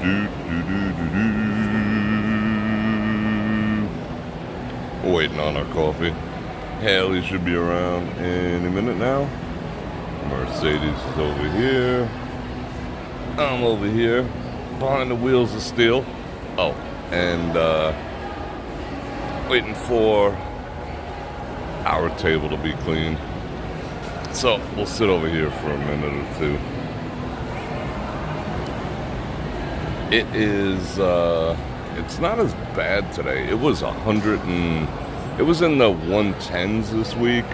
We're waiting on our coffee. Haley should be around any minute now. Mercedes is over here. I'm over here behind the wheels of steel. Oh, and waiting for our table to be cleaned. So we'll sit over here for a minute or two. It is, it's not as bad today. It was it was in the 110s this week.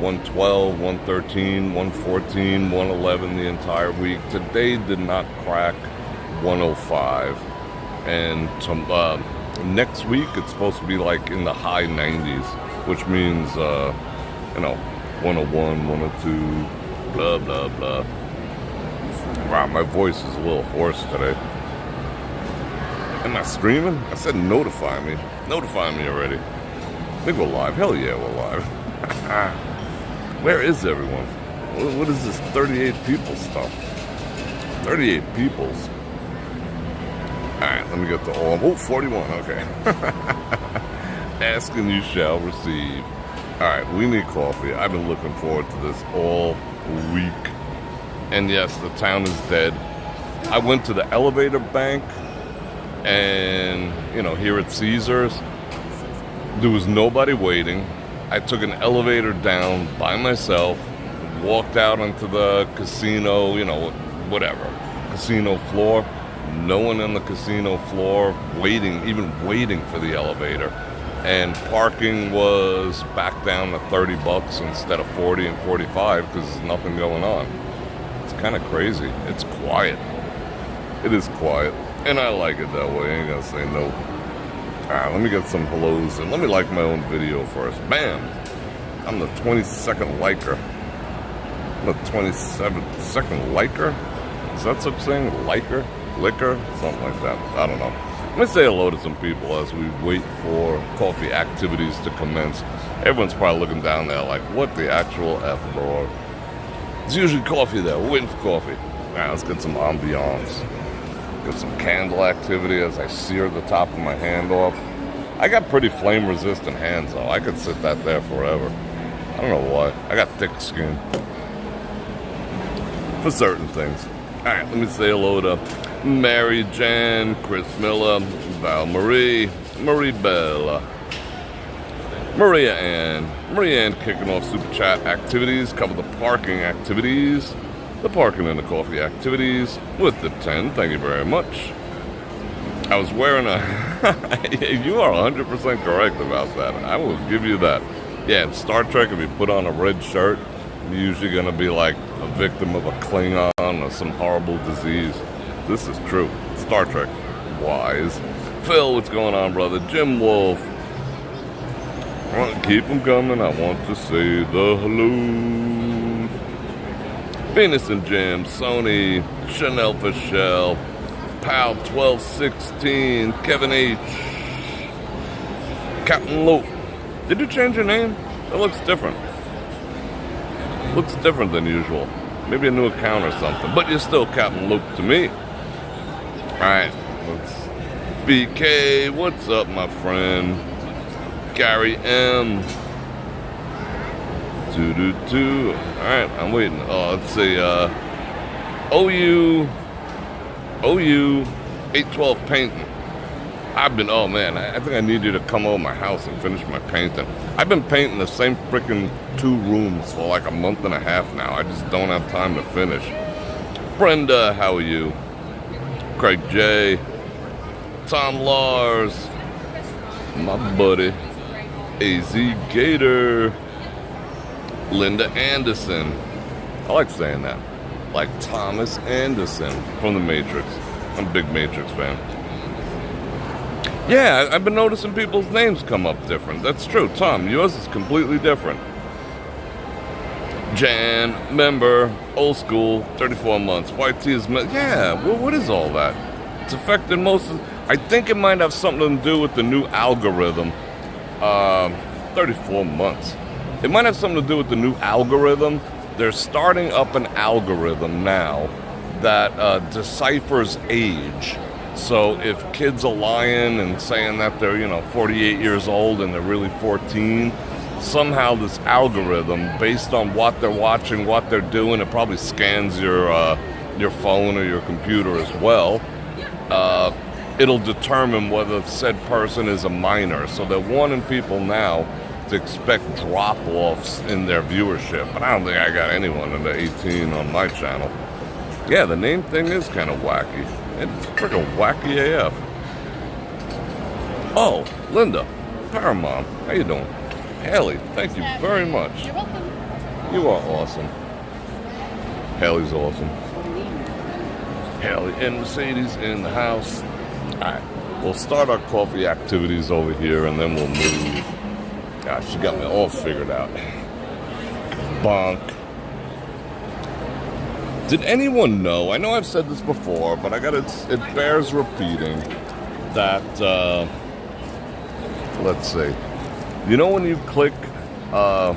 112, 113, 114, 111 the entire week. Today did not crack 105. And next week it's supposed to be like in the high 90s, which means, 101, 102, blah, blah, blah. Wow, my voice is a little hoarse today. Am I screaming? I said notify me. Notify me already. I think we're live. Hell yeah, we're live. Where is everyone? What is this 38 people stuff? 38 peoples. Alright, let me get to all. Oh, 41, okay. Ask and you shall receive. Alright, we need coffee. I've been looking forward to this all week. And yes, the town is dead. I went to the elevator bank, and, here at Caesars, there was nobody waiting. I took an elevator down by myself, walked out onto the casino, whatever, casino floor. No one on the casino floor even waiting for the elevator. And parking was back down to $30 instead of 40 and 45 because there's nothing going on. It's kind of crazy. It's quiet. It is quiet. And I like it that way. I ain't gonna say no. Alright, let me get some hellos and let me like my own video first. Bam! I'm the 22nd liker. I'm the 27th liker? Is that such thing? Liker? Liquor? Something like that. I don't know. Let me say hello to some people as we wait for coffee activities to commence. Everyone's probably looking down there like, what the actual F, bro? It's usually coffee there. We're waiting for coffee. Alright, let's get some ambiance. Get some candle activity as I sear the top of my hand off. I got pretty flame resistant hands though. I could sit that there forever. I don't know why. I got thick skin. For certain things. Alright, let me say hello to Mary Jan, Chris Miller, Val Marie, Marie Bella, Maria Ann. Maria Ann kicking off super chat activities, cover the parking activities, the parking and the coffee activities with the 10. Thank you very much. I was wearing you are 100% correct about that. I will give you that. Yeah, in Star Trek, if you put on a red shirt, you're usually going to be like a victim of a Klingon or some horrible disease. This is true. Star Trek wise. Phil, what's going on, brother? Jim Wolf. I want to keep them coming. I want to say the hello. Venus and Jim, Sony, Chanel Fischel, Pal 1216, Kevin H, Captain Luke. Did you change your name? That looks different. Looks different than usual. Maybe a new account or something. But you're still Captain Luke to me. Alright, let's... BK, what's up, my friend? Gary M. Alright, I'm waiting. Oh, let's see. OU 812 painting. Oh man, I think I need you to come over my house and finish my painting. I've been painting the same freaking 2 rooms for like a month and a half now. I just don't have time to finish. Brenda, how are you? Craig J. Tom Lars. My buddy. AZ Gator. Linda Anderson. I like saying that. Like Thomas Anderson from The Matrix. I'm a big Matrix fan. Yeah, I've been noticing people's names come up different. That's true. Tom, yours is completely different. Jan, member, old school, 34 months. YT is... Yeah, well, what is all that? It's affected most of... I think it might have something to do with the new algorithm. 34 months. It might have something to do with the new algorithm. They're starting up an algorithm now that deciphers age. So if kids are lying and saying that they're, 48 years old and they're really 14, somehow this algorithm, based on what they're watching, what they're doing, it probably scans your phone or your computer as well. It'll determine whether said person is a minor. So they're warning people now to expect drop-offs in their viewership. But I don't think I got anyone under 18 on my channel. Yeah, the name thing is kind of wacky. It's freaking wacky AF. Oh, Linda, Paramount, how you doing? Haley, thank you very much. You're welcome. You are awesome. Haley's awesome. Haley and Mercedes in the house. Alright, we'll start our coffee activities over here and then we'll move. Gosh, she got me all figured out. Bonk. Did anyone know, I know I've said this before, but it bears repeating that, let's see. You know when you click I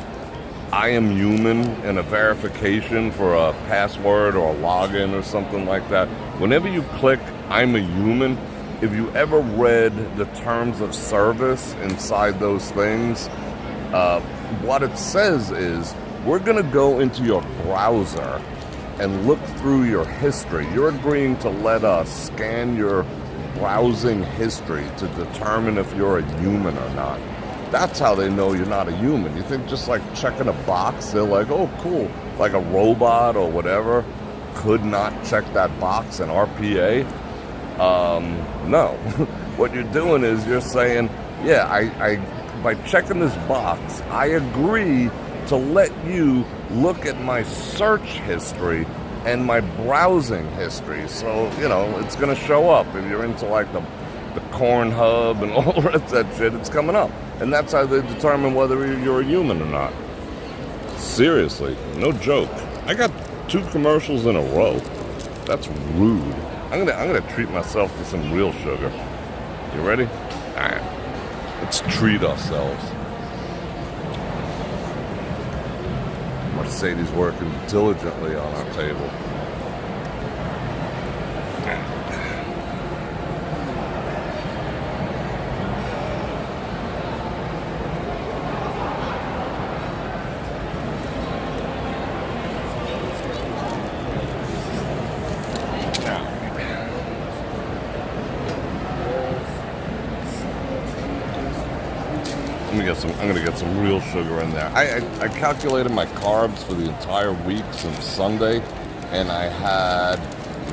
am human in a verification for a password or a login or something like that? Whenever you click I'm a human, if you ever read the terms of service inside those things, what it says is we're going to go into your browser and look through your history. You're agreeing to let us scan your browsing history to determine if you're a human or not. That's how they know you're not a human. You think just like checking a box, they're like, oh, cool. Like a robot or whatever could not check that box in RPA? No. What you're doing is you're saying, yeah, I by checking this box, I agree to let you look at my search history and my browsing history. So, it's going to show up. If you're into like the corn hub and all the rest of that shit, it's coming up. And that's how they determine whether you're a human or not. Seriously, no joke. I got 2 commercials in a row. That's rude. I'm gonna treat myself to some real sugar. You ready? All right. Let's treat ourselves. Mercedes working diligently on our table. I'm gonna get some real sugar in there. I calculated my carbs for the entire week since Sunday, and I had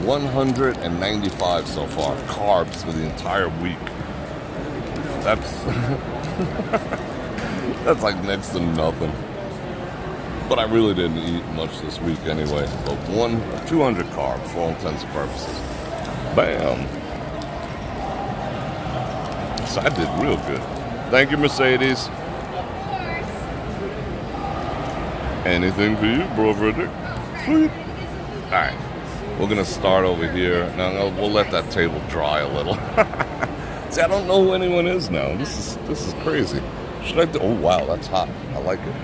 195 so far carbs for the entire week. That's like next to nothing. But I really didn't eat much this week anyway. But 200 carbs for all intents and purposes. Bam. So I did real good. Thank you, Mercedes. Anything for you, Bror Fredrik? Sweet. Alright. We're going to start over here. Now, we'll let that table dry a little. See, I don't know who anyone is now. This is crazy. Should I do... Oh, wow, that's hot. I like it.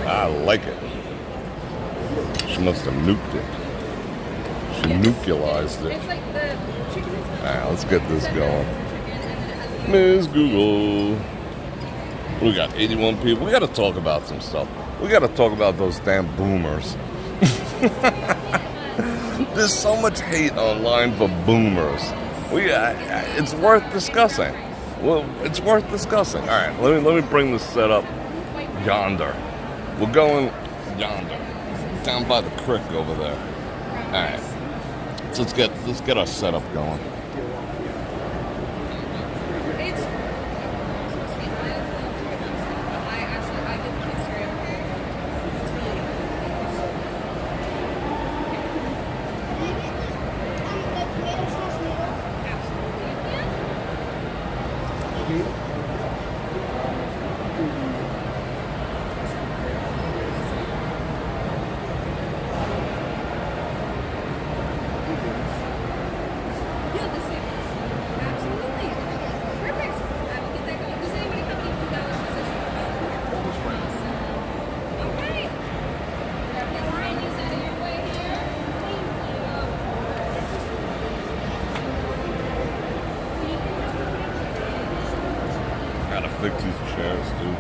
I like it. She must have nuked it. She nuclearized it. It's like the chicken. Alright, let's get this going. Ms. Google. We got 81 people. We got to talk about some stuff. We got to talk about those damn boomers. There's so much hate online for boomers. It's worth discussing. Well, it's worth discussing. All right, let me bring this set up yonder. We're going yonder, down by the creek over there. All right, so let's get our setup going. take these chairs too.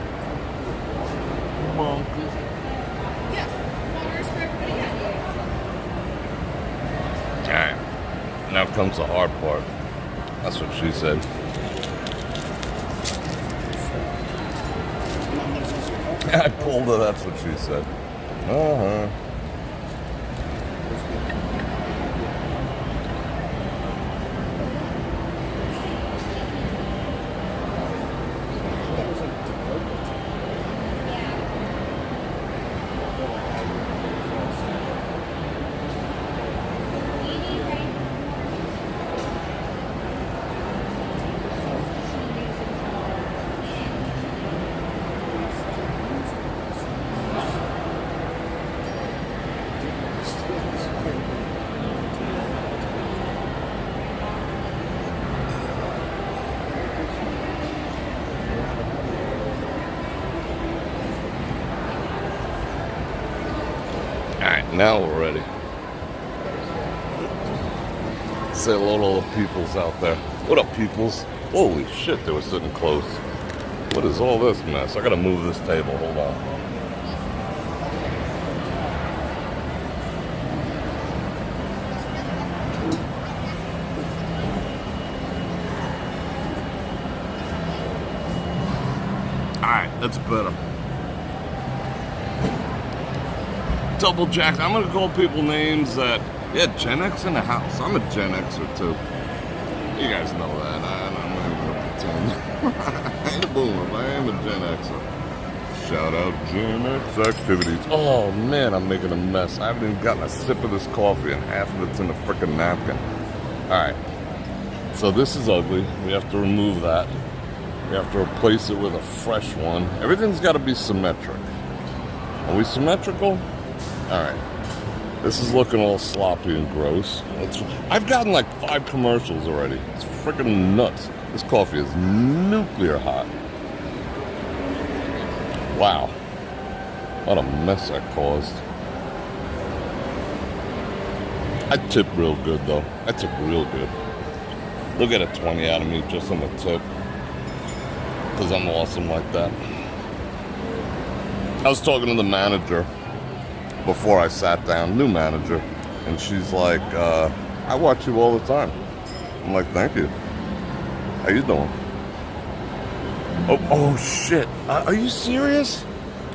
Come on. Alright. Now comes the hard part. That's what she said. I pulled her, that's what she said. Uh-huh. Now we're ready. Say hello to all the peoples out there. What up, peoples? Holy shit, they were sitting close. What is all this mess? I gotta move this table. Hold on. Alright, that's better. Double jack. I'm gonna call people names that, yeah, Gen X in the house. I'm a Gen Xer too. You guys know that. I'm not even gonna pretend. I ain't a boomer, but I am a Gen Xer. Shout out Gen X activities. Oh man, I'm making a mess. I haven't even gotten a sip of this coffee and half of it's in a freaking napkin. Alright. So this is ugly. We have to remove that. We have to replace it with a fresh one. Everything's gotta be symmetric. Are we symmetrical? Alright, this is looking all sloppy and gross. I've gotten like 5 commercials already. It's freaking nuts. This coffee is nuclear hot. Wow. What a mess that caused. I tip real good though. I tip real good. They'll get a 20 out of me just on the tip. Because I'm awesome like that. I was talking to the manager before I sat down, new manager, and she's like, I watch you all the time. I'm like, thank you. How you doing? Oh shit. Are you serious?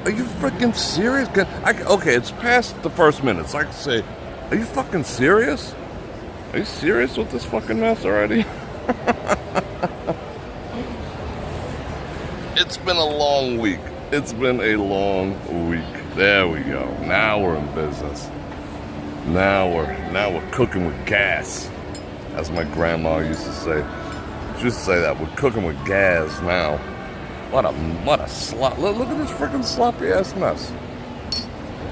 Are you freaking serious? Okay, it's past the first minute, so I can say, are you fucking serious? Are you serious with this fucking mess already? It's been a long week. It's been a long week. There we go. Now we're in business. Now we're cooking with gas, as my grandma used to say. She used to say that we're cooking with gas now. What a slop! Look at this freaking sloppy ass mess.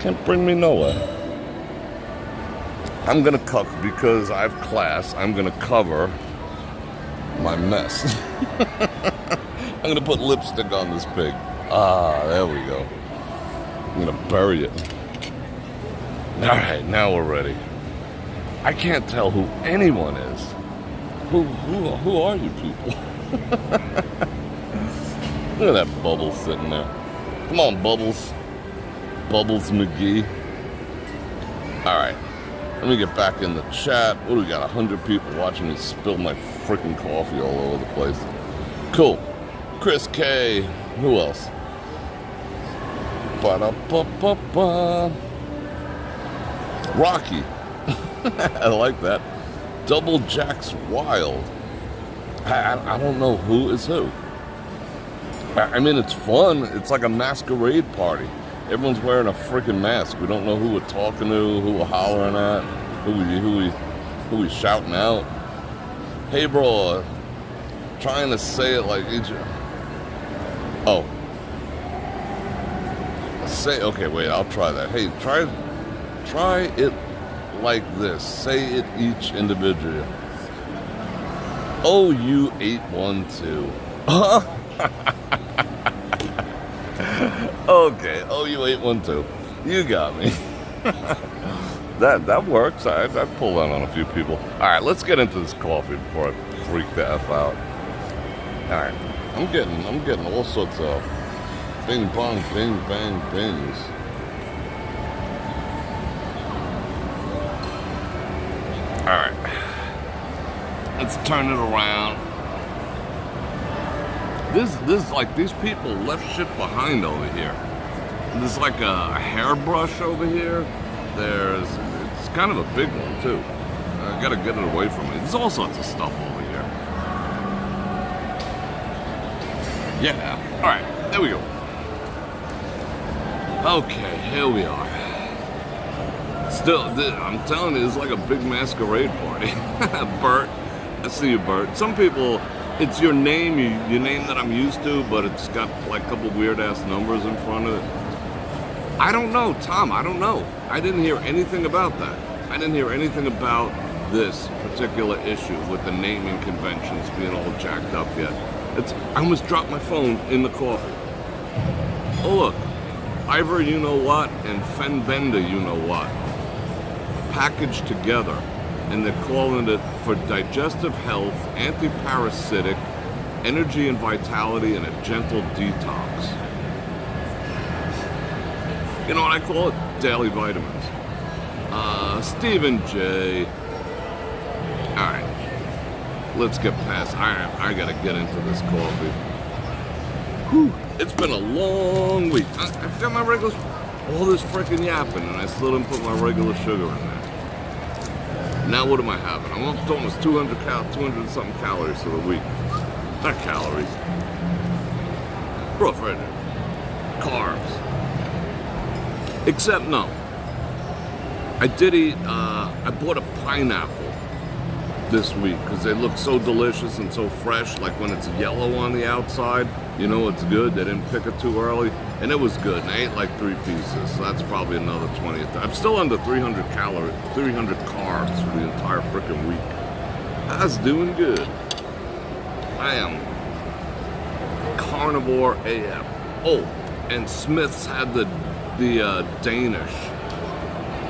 Can't bring me nowhere. I'm gonna cook because I have class. I'm gonna cover my mess. I'm gonna put lipstick on this pig. Ah, there we go. I'm gonna bury it. Alright, now we're ready. I can't tell who anyone is. Who are you people? Look at that Bubbles sitting there. Come on, Bubbles. Bubbles McGee. Alright, let me get back in the chat. What do we got? 100 people watching me spill my freaking coffee all over the place. Cool. Chris K. Who else? Ba-da-ba-ba-ba. Rocky. I like that. Double Jack's Wild. I don't know who is who. I mean, it's fun. It's like a masquerade party. Everyone's wearing a freaking mask. We don't know who we're talking to, who we're hollering at, who we shouting out. Hey, bro, trying to say it like each. Oh. Okay, wait, I'll try that. Hey, try it like this. Say it each individually. OU812. Okay, OU812. You got me. That works. I pulled that on a few people. Alright, let's get into this coffee before I freak the F out. Alright. I'm getting all sorts of bing bong, bing bang, bings. All right, let's turn it around. This like these people left shit behind over here. There's like a hairbrush over here. It's kind of a big one too. I gotta get it away from me. There's all sorts of stuff over here. Yeah. All right. There we go. Okay. Here we are. Still, I'm telling you, it's like a big masquerade party. Bert, I see you, Bert. Some people, it's your name, your name that I'm used to, but it's got like a couple weird ass numbers in front of it. I don't know, Tom. I don't know. I didn't hear anything about that. I didn't hear anything about this particular issue with the naming conventions being all jacked up yet. I almost dropped my phone in the coffee. Oh look, Ivor you know what and Fenbender you know what packaged together, and they're calling it for digestive health, anti-parasitic, energy and vitality, and a gentle detox. You know what I call it? Daily vitamins. Stephen J. Alright. Let's get past. I gotta get into this coffee. Whew. It's been a long week. I've got my regular, all this freaking yapping, and I still didn't put my regular sugar in there. Now what am I having? I'm up to almost 200 something calories for the week. Not calories. Bror Fredrik. Carbs. Except no. I did eat, I bought a pineapple this week because they look so delicious and so fresh. Like when it's yellow on the outside, you know it's good. They didn't pick it too early, and it was good. And I ate like 3 pieces, so that's probably another 20. I'm still under 300 carbs for the entire freaking week. That's doing good. I am carnivore AF. Oh, and Smith's had the Danish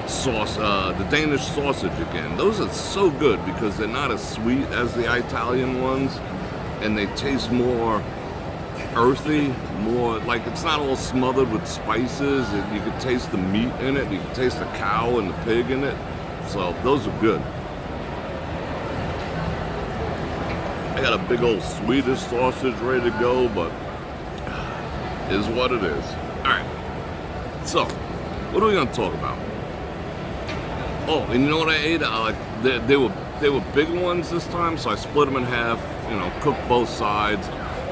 sauce, the Danish sausage again. Those are so good because they're not as sweet as the Italian ones, and they taste more earthy, more like it's not all smothered with spices. You can taste the meat in it. You can taste the cow and the pig in it. So those are good. I got a big old Swedish sausage ready to go, but is what it is. All right. So, what are we gonna talk about? Oh, and you know what I ate? They were big ones this time, so I split them in half. You know, cooked both sides,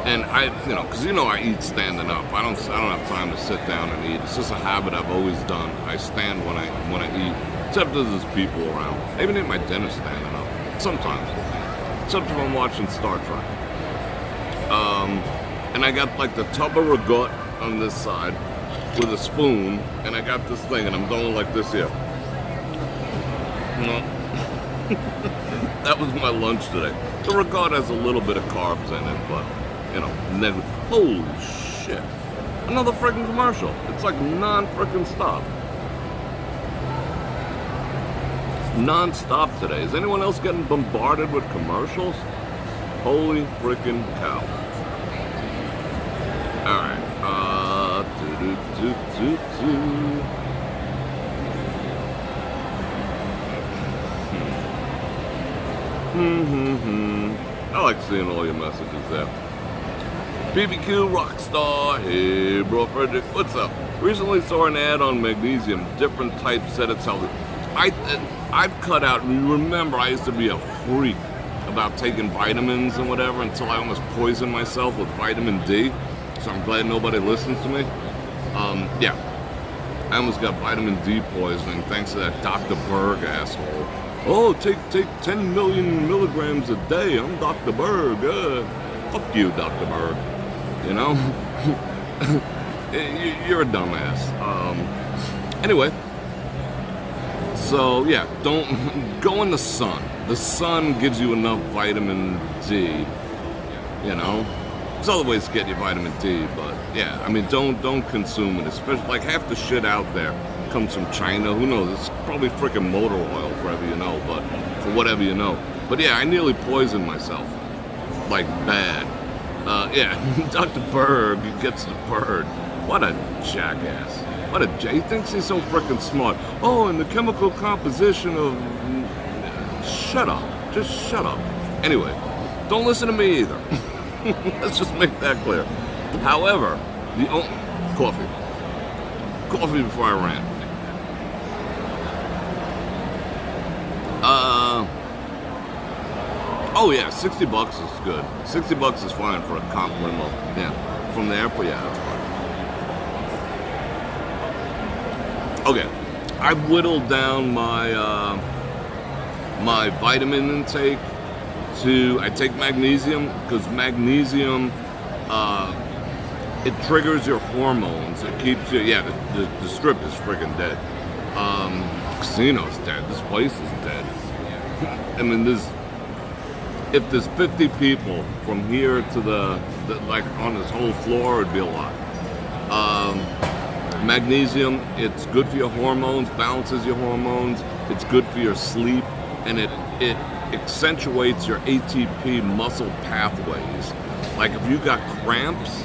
and because I eat standing up. I don't have time to sit down and eat. It's just a habit I've always done. I stand when I eat, except if there's people around. I even eat my dinner standing up sometimes, except if I'm watching Star Trek. And I got like the tub of ragout on this side with a spoon, and I got this thing, and I'm doing like this here. No. That was my lunch today. The ragout has a little bit of carbs in it, but never. Holy shit! Another freaking commercial. It's like non-freaking stop. It's non-stop today. Is anyone else getting bombarded with commercials? Holy freaking cow! All right. I like seeing all your messages there. BBQ Rockstar, hey Bror Fredrik, what's up? Recently saw an ad on magnesium, different types said it's healthy. I've cut out, remember I used to be a freak about taking vitamins and whatever until I almost poisoned myself with vitamin D. So I'm glad nobody listens to me. Yeah, I almost got vitamin D poisoning thanks to that Dr. Berg asshole. Oh, take 10 million milligrams a day. I'm Dr. Berg. Fuck you, Dr. Berg. You know? You're a dumbass. Anyway. So, yeah, don't go in the sun. The sun gives you enough vitamin D, you know? There's other ways to get your vitamin D, but yeah, I mean, don't consume it. Especially, like, half the shit out there comes from China. Who knows? It's probably freaking motor oil, forever you know, but for whatever you know. But yeah, I nearly poisoned myself. Like, bad. Yeah, Dr. Berg gets the bird. What a jackass. He thinks he's so freaking smart. Oh, and the chemical composition of... Shut up. Just shut up. Anyway, don't listen to me either. Let's just make that clear. However, coffee. Coffee before I rant. Oh yeah, $60 is good. $60 is fine for a comp limo. Yeah, from the airport, yeah, that's fine. Okay, I whittled down my my vitamin intake to. I take magnesium because magnesium it triggers your hormones. It keeps you. Yeah, the strip is freaking dead. Casino's dead. This place is dead. I mean, if there's 50 people from here to the like on this whole floor, it'd be a lot. Magnesium, it's good for your hormones, balances your hormones. It's good for your sleep, and it accentuates your ATP muscle pathways. Like if you got cramps,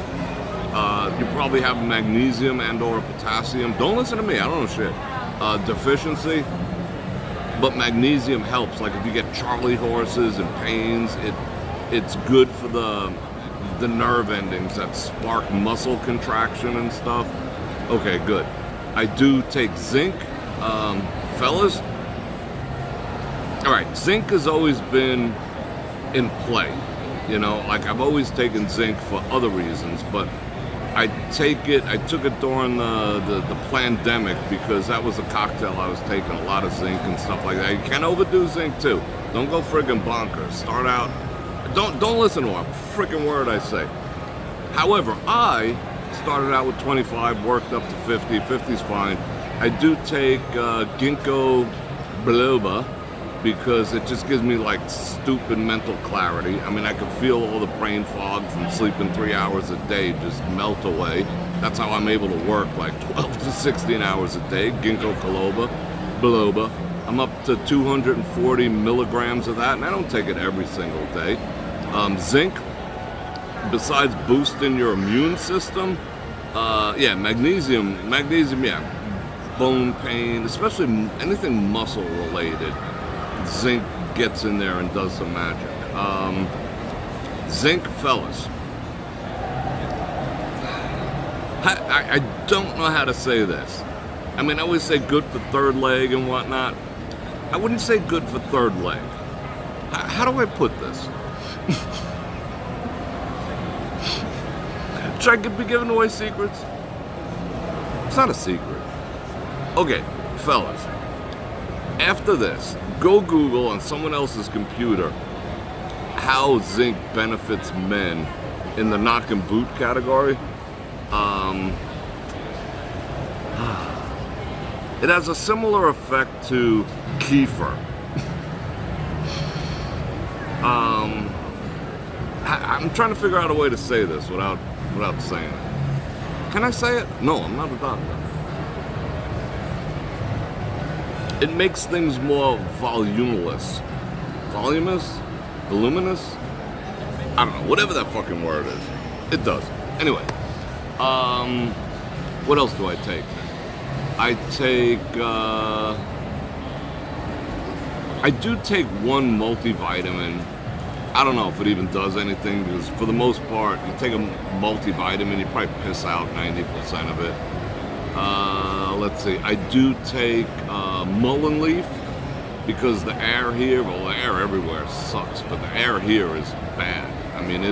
you probably have magnesium and/or potassium. Don't listen to me. I don't know shit. Deficiency. But magnesium helps. Like if you get Charlie horses and pains, it's good for the nerve endings that spark muscle contraction and stuff. Okay, good. I do take zinc, fellas. All right, zinc has always been in play. You know, like I've always taken zinc for other reasons, but I took it during the pandemic because that was a cocktail I was taking, a lot of zinc and stuff like that. You can't overdo zinc too. Don't go friggin' bonkers. Start out, don't listen to a friggin' word I say. However, I started out with 25, worked up to 50. 50's fine. I do take ginkgo biloba because it just gives me like stupid mental clarity. I mean, I can feel all the brain fog from sleeping 3 hours a day just melt away. That's how I'm able to work like 12 to 16 hours a day. Ginkgo biloba. I'm up to 240 milligrams of that, and I don't take it every single day. Zinc, besides boosting your immune system, yeah, magnesium, yeah, bone pain, especially anything muscle related. Zinc gets in there and does some magic. Zinc, fellas. I don't know how to say this. I mean, I always say good for third leg and whatnot. I wouldn't say good for third leg. How do I put this? Should I be giving away secrets? It's not a secret. Okay, fellas. After this, go Google on someone else's computer how zinc benefits men in the knock and boot category. It has a similar effect to kefir. I'm trying to figure out a way to say this without saying it. Can I say it? No, I'm not a doctor. It makes things more voluminous. Voluminous? Voluminous? I don't know, whatever that fucking word is. It does. Anyway, what else do I take? I do take one multivitamin. I don't know if it even does anything because for the most part, you take a multivitamin, you probably piss out 90% of it. Let's see, I do take mullein leaf because the air here, well, the air everywhere sucks, but the air here is bad. I mean,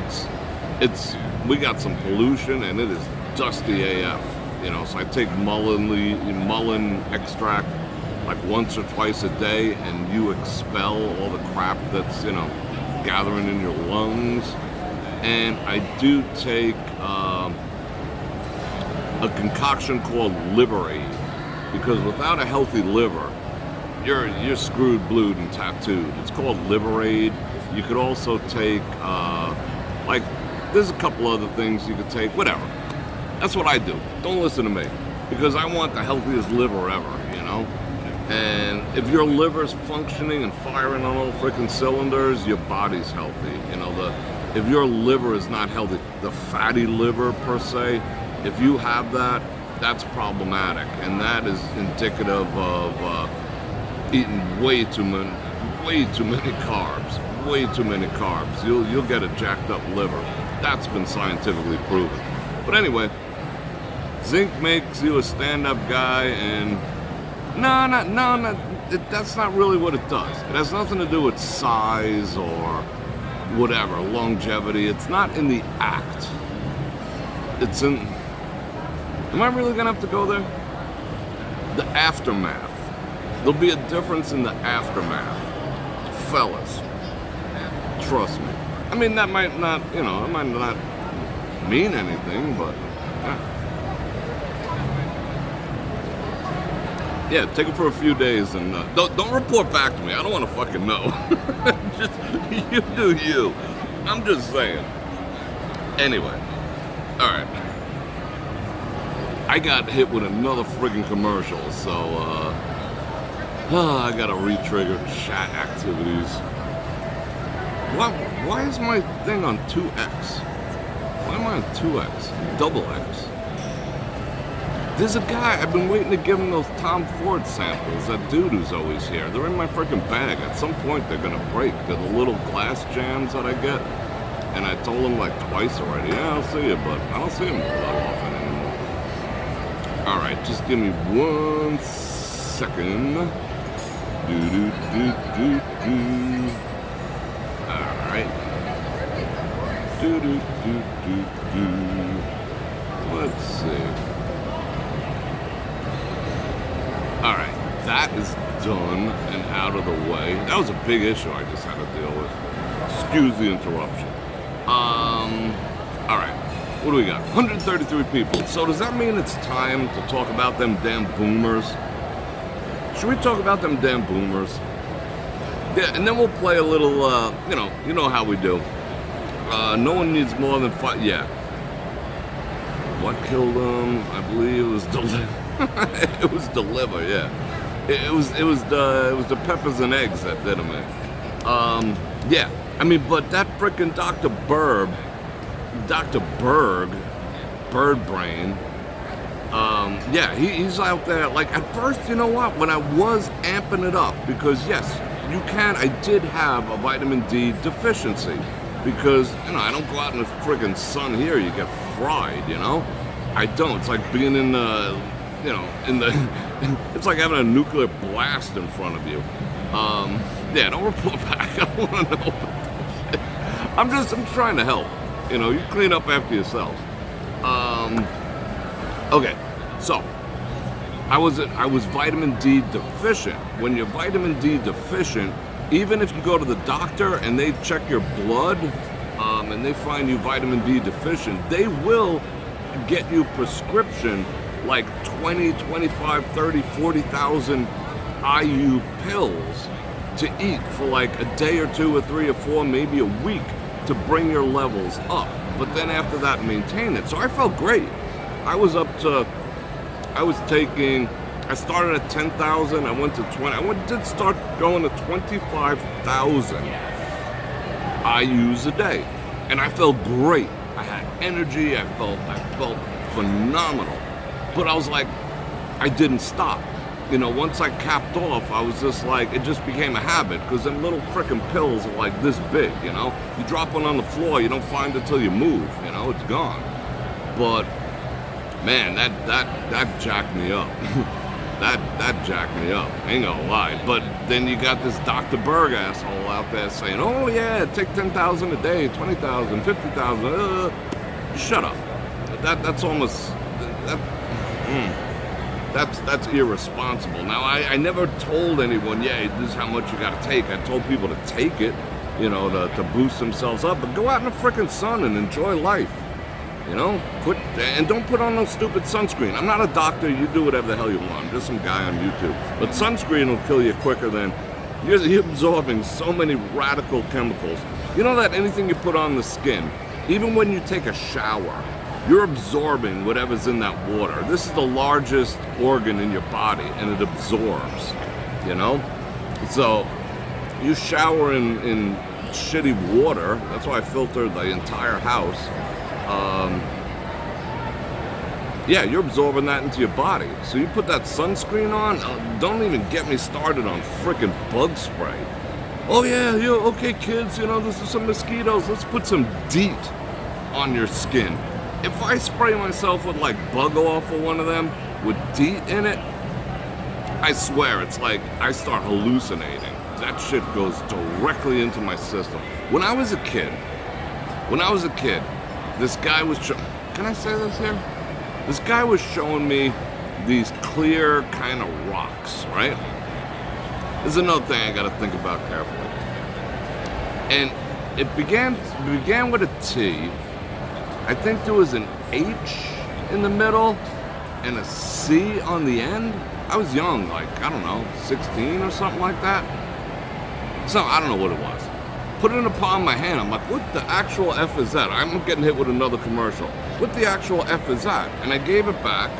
we got some pollution and it is dusty AF, you know, so I take mullein extract like once or twice a day and you expel all the crap that's, you know, gathering in your lungs. And I do take a concoction called Liverade, because without a healthy liver, you're screwed, blued, and tattooed. It's called Liverade. You could also take like there's a couple other things you could take. Whatever. That's what I do. Don't listen to me, because I want the healthiest liver ever. You know. And if your liver's functioning and firing on all freaking cylinders, your body's healthy. You know, if your liver is not healthy, the fatty liver per se, if you have that, that's problematic, and that is indicative of eating way too many carbs. Way too many carbs. You'll get a jacked up liver. That's been scientifically proven. But anyway, zinc makes you a stand-up guy, and that's not really what it does. It has nothing to do with size or whatever, longevity. It's not in the act. It's in... Am I really gonna have to go there? The aftermath. There'll be a difference in the aftermath. Fellas, trust me. I mean, that might not, it might not mean anything, but yeah, take it for a few days and don't report back to me. I don't want to fucking know. Just you do you. I'm just saying. Anyway, all right. I got hit with another friggin' commercial, so I gotta re-trigger chat activities. Why is my thing on 2x? Why am I on 2x? Double X. There's a guy, I've been waiting to give him those Tom Ford samples, that dude who's always here. They're in my freaking bag. At some point they're gonna break. They're the little glass jams that I get. And I told him like twice already, yeah, I'll see you, but I don't see him that often anymore. Alright, just give me 1 second. Alright. Let's see. Alright, that is done and out of the way. That was a big issue I just had to deal with. Excuse the interruption. Alright, what do we got? 133 people. So does that mean it's time to talk about them damn boomers? Should we talk about them damn boomers? Yeah, and then we'll play a little, you know how we do. No one needs more than 5, yeah. What killed them? I believe it was it was the liver, yeah. It was the peppers and eggs that did them in. Yeah. I mean, but that frickin' Dr. Berg, Bird Brain, yeah, he's out there. Like, at first, you know what? When I was amping it up, because yes, I did have a vitamin D deficiency, because, I don't go out in the friggin' sun here. You get fried, I don't. It's like being in the, it's like having a nuclear blast in front of you. Yeah, don't report back. I don't want to know about that shit. I'm trying to help. You clean up after yourself. Okay, so I was vitamin D deficient. When you're vitamin D deficient, even if you go to the doctor and they check your blood, and they find you vitamin D deficient, they will get you prescription like 20, 25, 30, 40,000 IU pills to eat for like a day or 2 or 3 or 4, maybe a week, to bring your levels up. But then after that, maintain it. So I felt great. I started at 10,000, I went to 20, did start going to 25,000 IUs a day. And I felt great. I had energy, I felt phenomenal. But I was like, I didn't stop. Once I capped off, I was just like, it just became a habit, because them little frickin' pills are like this big, You drop one on the floor, you don't find it till you move, it's gone. But, man, that jacked me up. that jacked me up, ain't gonna lie. But then you got this Dr. Berg asshole out there saying, oh yeah, take 10,000 a day, 20,000, 50,000, shut up. That's almost, that's irresponsible. Now, I never told anyone, yeah, this is how much you gotta take. I told people to take it, to boost themselves up, but go out in the frickin' sun and enjoy life. And don't put on no stupid sunscreen. I'm not a doctor, you do whatever the hell you want. I'm just some guy on YouTube. But sunscreen will kill you quicker than, you're absorbing so many radical chemicals. You know that anything you put on the skin, even when you take a shower, you're absorbing whatever's in that water. This is the largest organ in your body, and it absorbs, So you shower in shitty water. That's why I filtered the entire house. Yeah, you're absorbing that into your body. So you put that sunscreen on. Don't even get me started on frickin' bug spray. Oh yeah, okay, kids. This is some mosquitoes. Let's put some DEET on your skin. If I spray myself with like Bug Off or one of them with DEET in it, I swear it's like I start hallucinating. That shit goes directly into my system. When I was a kid, this guy was can I say this here? This guy was showing me these clear kind of rocks, right? There's another thing I gotta think about carefully. And it began with a T. I think there was an H in the middle and a C on the end. I was young, like, I don't know, 16 or something like that. So, I don't know what it was. Put it in the palm of my hand. I'm like, what the actual F is that? I'm getting hit with another commercial. What the actual F is that? And I gave it back.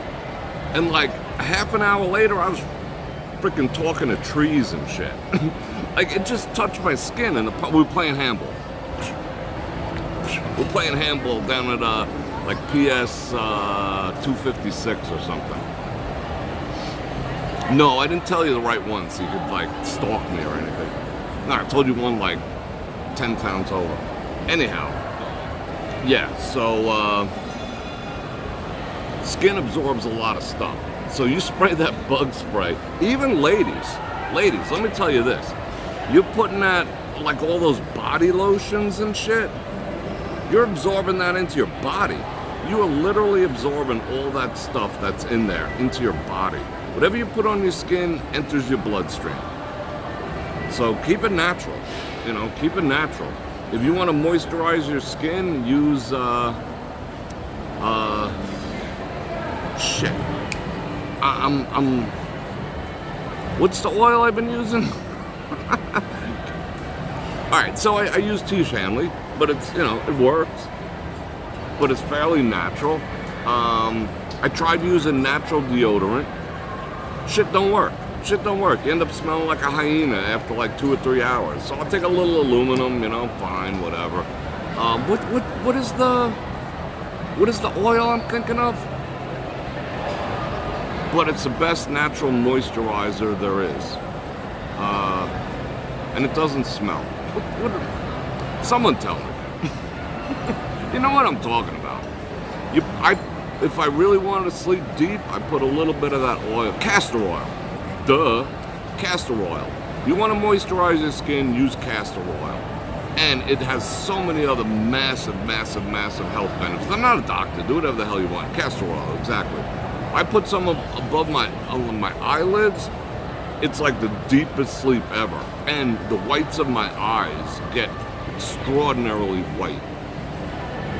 And like a half an hour later, I was freaking talking to trees and shit. Like, it just touched my skin. And we were playing handball. We're playing handball down at like PS 256 or something. No, I didn't tell you the right one so you could like stalk me or anything. No, I told you one like 10 towns over. Anyhow, yeah, so skin absorbs a lot of stuff. So you spray that bug spray. Even ladies, let me tell you this. You're putting that, like all those body lotions and shit, you're absorbing that into your body. You are literally absorbing all that stuff that's in there into your body. Whatever you put on your skin enters your bloodstream. So keep it natural, keep it natural. If you want to moisturize your skin, use, shit. What's the oil I've been using? Alright, so I use T. Shanley, but it's, it works. But it's fairly natural. I tried using natural deodorant. Shit don't work. You end up smelling like a hyena after like 2 or 3 hours. So I'll take a little aluminum, fine, whatever. What is the oil I'm thinking of? But it's the best natural moisturizer there is. And it doesn't smell. Someone tell me. You know what I'm talking about. If I really wanted to sleep deep, I put a little bit of that oil. Castor oil. Duh. Castor oil. You want to moisturize your skin, use castor oil. And it has so many other massive health benefits. I'm not a doctor. Do whatever the hell you want. Castor oil, exactly. I put some above my eyelids. It's like the deepest sleep ever. And the whites of my eyes get extraordinarily white,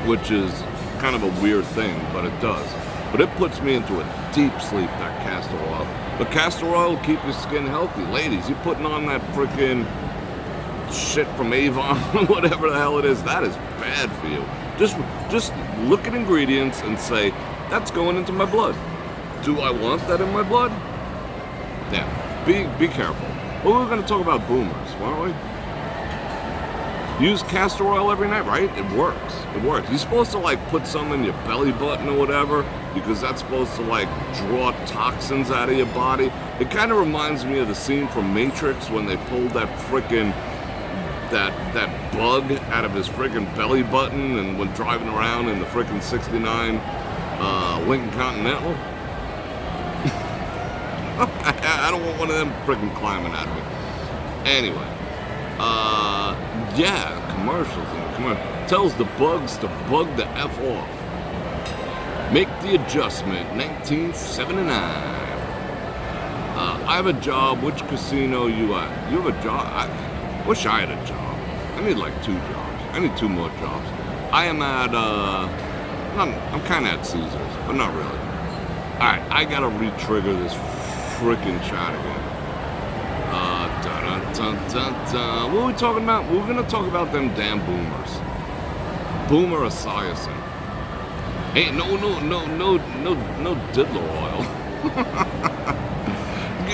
which is kind of a weird thing, but it does. But it puts me into a deep sleep, that castor oil. But castor oil will keep your skin healthy. Ladies, you're putting on that freaking shit from Avon, whatever the hell it is, that is bad for you. Just look at ingredients and say, that's going into my blood. Do I want that in my blood? Yeah, be careful. Well, we're going to talk about boomers, won't we? Use castor oil every night, right? It works. You're supposed to like put some in your belly button or whatever, because that's supposed to like draw toxins out of your body. It kind of reminds me of the scene from Matrix when they pulled that frickin' that bug out of his frickin' belly button and went driving around in the frickin' '69 Lincoln Continental. I don't want one of them frickin' climbing at me. Anyway. Yeah, commercials. Tells the bugs to bug the F off. Make the adjustment, 1979. I have a job. Which casino you at? You have a job? I wish I had a job. I need like 2 jobs. I need 2 more jobs. I am at, I'm kind of at Caesars, but not really. Alright, I gotta re-trigger this frickin' chat again. What are we talking about? We're gonna talk about them damn boomers. Boomer esiason. Hey, no diddler oil.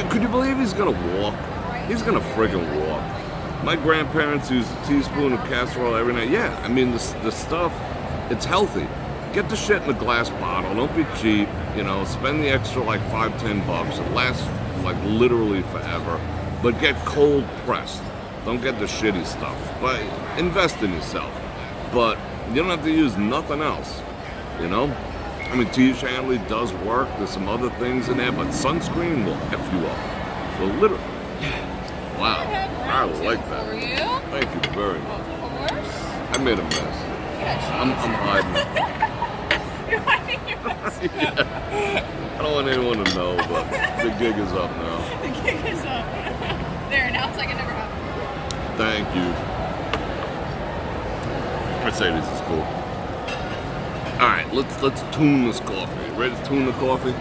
Could you believe he's gonna walk? He's gonna friggin' walk. My grandparents used a teaspoon of casserole every night. Yeah, I mean, the stuff, it's healthy. Get the shit in a glass bottle. Don't be cheap. You know, spend the extra like $5-10. It lasts like literally forever. But get cold pressed. Don't get the shitty stuff. But invest in yourself. But you don't have to use nothing else. You know? I mean, T.H. Hanley does work. There's some other things in there, but sunscreen will F you up. Will literally. Wow. I like that. For you. Thank you very much. Of course. I made a mess. Yeah, I'm hiding. You're hiding your mess. Yeah. I don't want anyone to know, but the gig is up now. The gig is up. There, now it's like it never happened. Thank you. Mercedes is cool. Alright, let's tune this coffee. Ready to tune the coffee?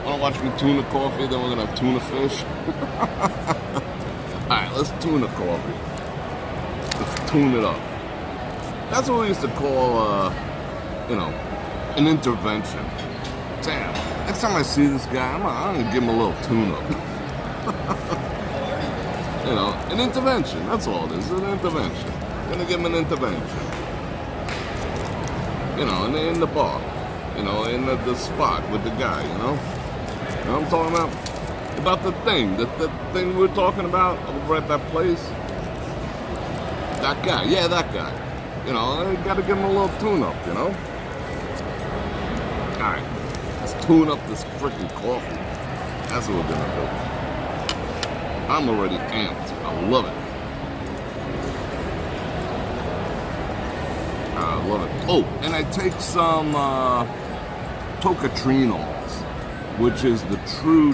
Wanna watch me tune the coffee, then we're gonna have tuna fish? Alright, let's tune the coffee. Let's tune it up. That's what we used to call, you know, an intervention. Damn, next time I see this guy, I'm gonna give him a little tune-up. You know, an intervention, that's all it is, an intervention. Gonna give him an intervention. You know, in the bar. You know, in the spot with the guy, you know? You know what I'm talking about? About the thing we were talking about over at that place. That guy, yeah, that guy. You know, I gotta give him a little tune-up, you know? Alright, let's tune up this freaking coffee. That's what we're gonna do. I'm already amped. I love it. I love it. Oh, and I take some tocotrienols, which is the true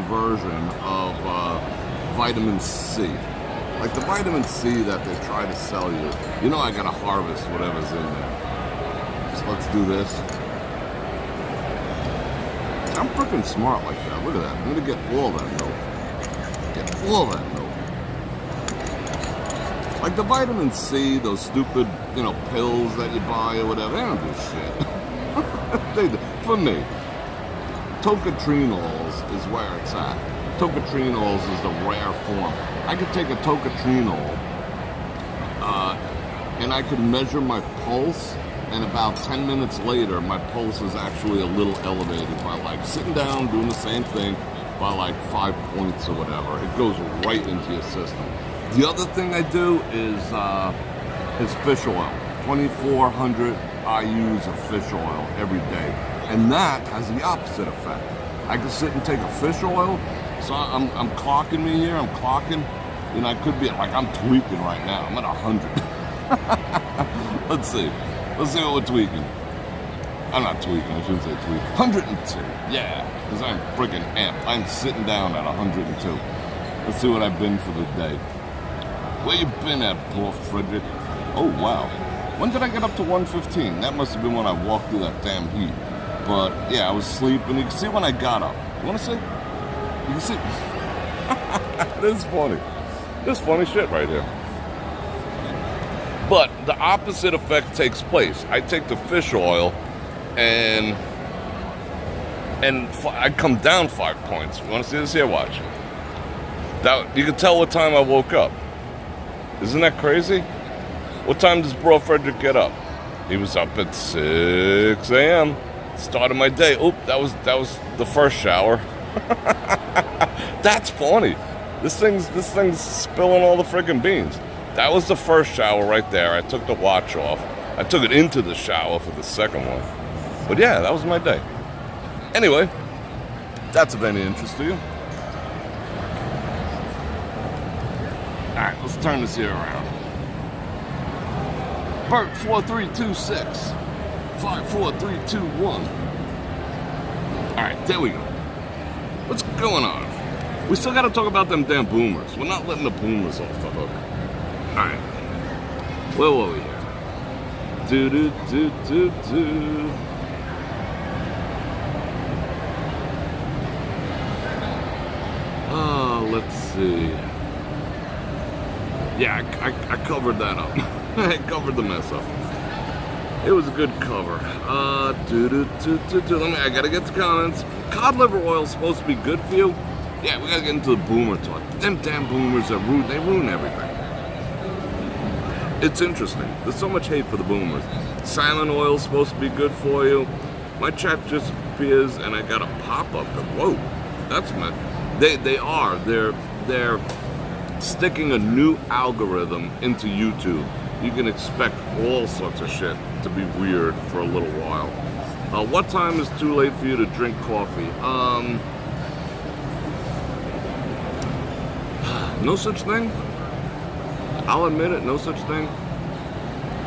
version of vitamin C. Like the vitamin C that they try to sell you. You know I gotta harvest whatever's in there. So let's do this. I'm freaking smart like that. Look at that. I'm gonna get all that milk. Get all that milk. Like the vitamin C, those stupid, you know, pills that you buy or whatever, they don't do shit. They do. For me, tocotrienols is where it's at. Tocotrienols is the rare form. I could take a tocotrinol and I could measure my pulse, and about 10 minutes later, my pulse is actually a little elevated by like sitting down, doing the same thing by like 5 points or whatever. It goes right into your system. The other thing I do is fish oil. 2,400 IUs of fish oil every day. And that has the opposite effect. I can sit and take a fish oil. So I'm clocking me here, I'm clocking. You know, I could be at, like, I'm tweaking right now. I'm at 100. Let's see. Let's see what we're tweaking. I'm not tweaking, I shouldn't say tweak. 102, yeah. Because I'm freaking amped. I'm sitting down at 102. Let's see what I've been for the day. Where you been at, Bror Fredrik? Oh, wow. When did I get up to 115? That must have been when I walked through that damn heat. But, yeah, I was sleeping. You can see when I got up. You want to see? You can see. This is funny. This is funny shit right here. But the opposite effect takes place. I take the fish oil and I come down 5 points. You want to see this here? Watch. That, you can tell what time I woke up. Isn't that crazy? What time does Bror Fredrik get up? He was up at 6 a.m. Started my day. Oop, that was the first shower. That's funny. This thing's spilling all the freaking beans. That was the first shower right there. I took the watch off. I took it into the shower for the second one. But yeah, that was my day. Anyway, that's of any interest to you. Alright, let's turn this here around. Bert 4326 54321. Alright, there we go. What's going on? We still gotta talk about them damn boomers. We're not letting the boomers off the hook. Alright. Where were we here? Oh, let's see. Yeah, I covered that up. I covered the mess up. It was a good cover. I gotta get to comments. Cod liver oil is supposed to be good for you. Yeah, we gotta get into the boomer talk. Them damn boomers are rude. They ruin everything. It's interesting. There's so much hate for the boomers. Silent oil's supposed to be good for you. My chat just appears and I got a pop-up and whoa, that's my... They're sticking a new algorithm into YouTube. You can expect all sorts of shit to be weird for a little while. What time is too late for you to drink coffee? No such thing. I'll admit it, no such thing.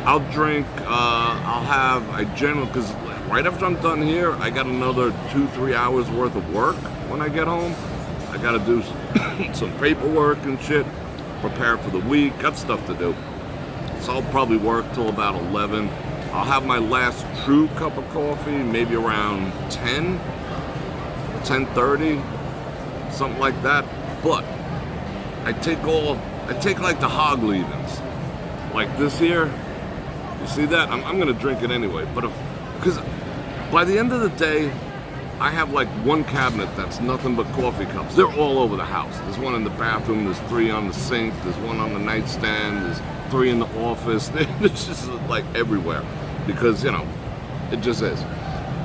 I'll drink, I generally, because right after I'm done here, I got another 2-3 hours worth of work when I get home. I gotta do some paperwork and shit, prepare for the week, got stuff to do. So I'll probably work till about 11. I'll have my last true cup of coffee maybe around 10, 10:30, something like that. But I take like the hog leavings, like this here. You see that? I'm gonna drink it anyway. But because by the end of the day, I have like one cabinet that's nothing but coffee cups. They're all over the house. There's one in the bathroom. There's 3 on the sink. There's one on the nightstand. There's 3 in the office. It's just like everywhere because it just is.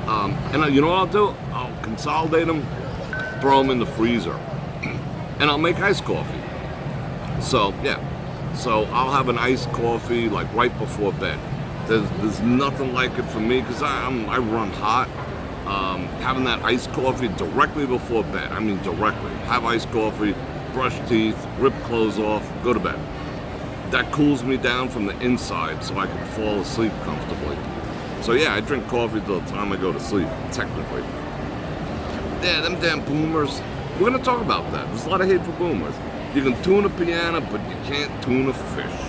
And you know what I'll do? I'll consolidate them, throw them in the freezer, and I'll make iced coffee. So yeah, so I'll have an iced coffee like right before bed. There's nothing like it for me because I run hot. Having that iced coffee directly before bed. I mean directly. Have iced coffee, brush teeth, rip clothes off, go to bed. That cools me down from the inside so I can fall asleep comfortably. So yeah, I drink coffee till the time I go to sleep, technically. Yeah, them damn boomers. We're gonna talk about that. There's a lot of hate for boomers. You can tune a piano, but you can't tune a fish.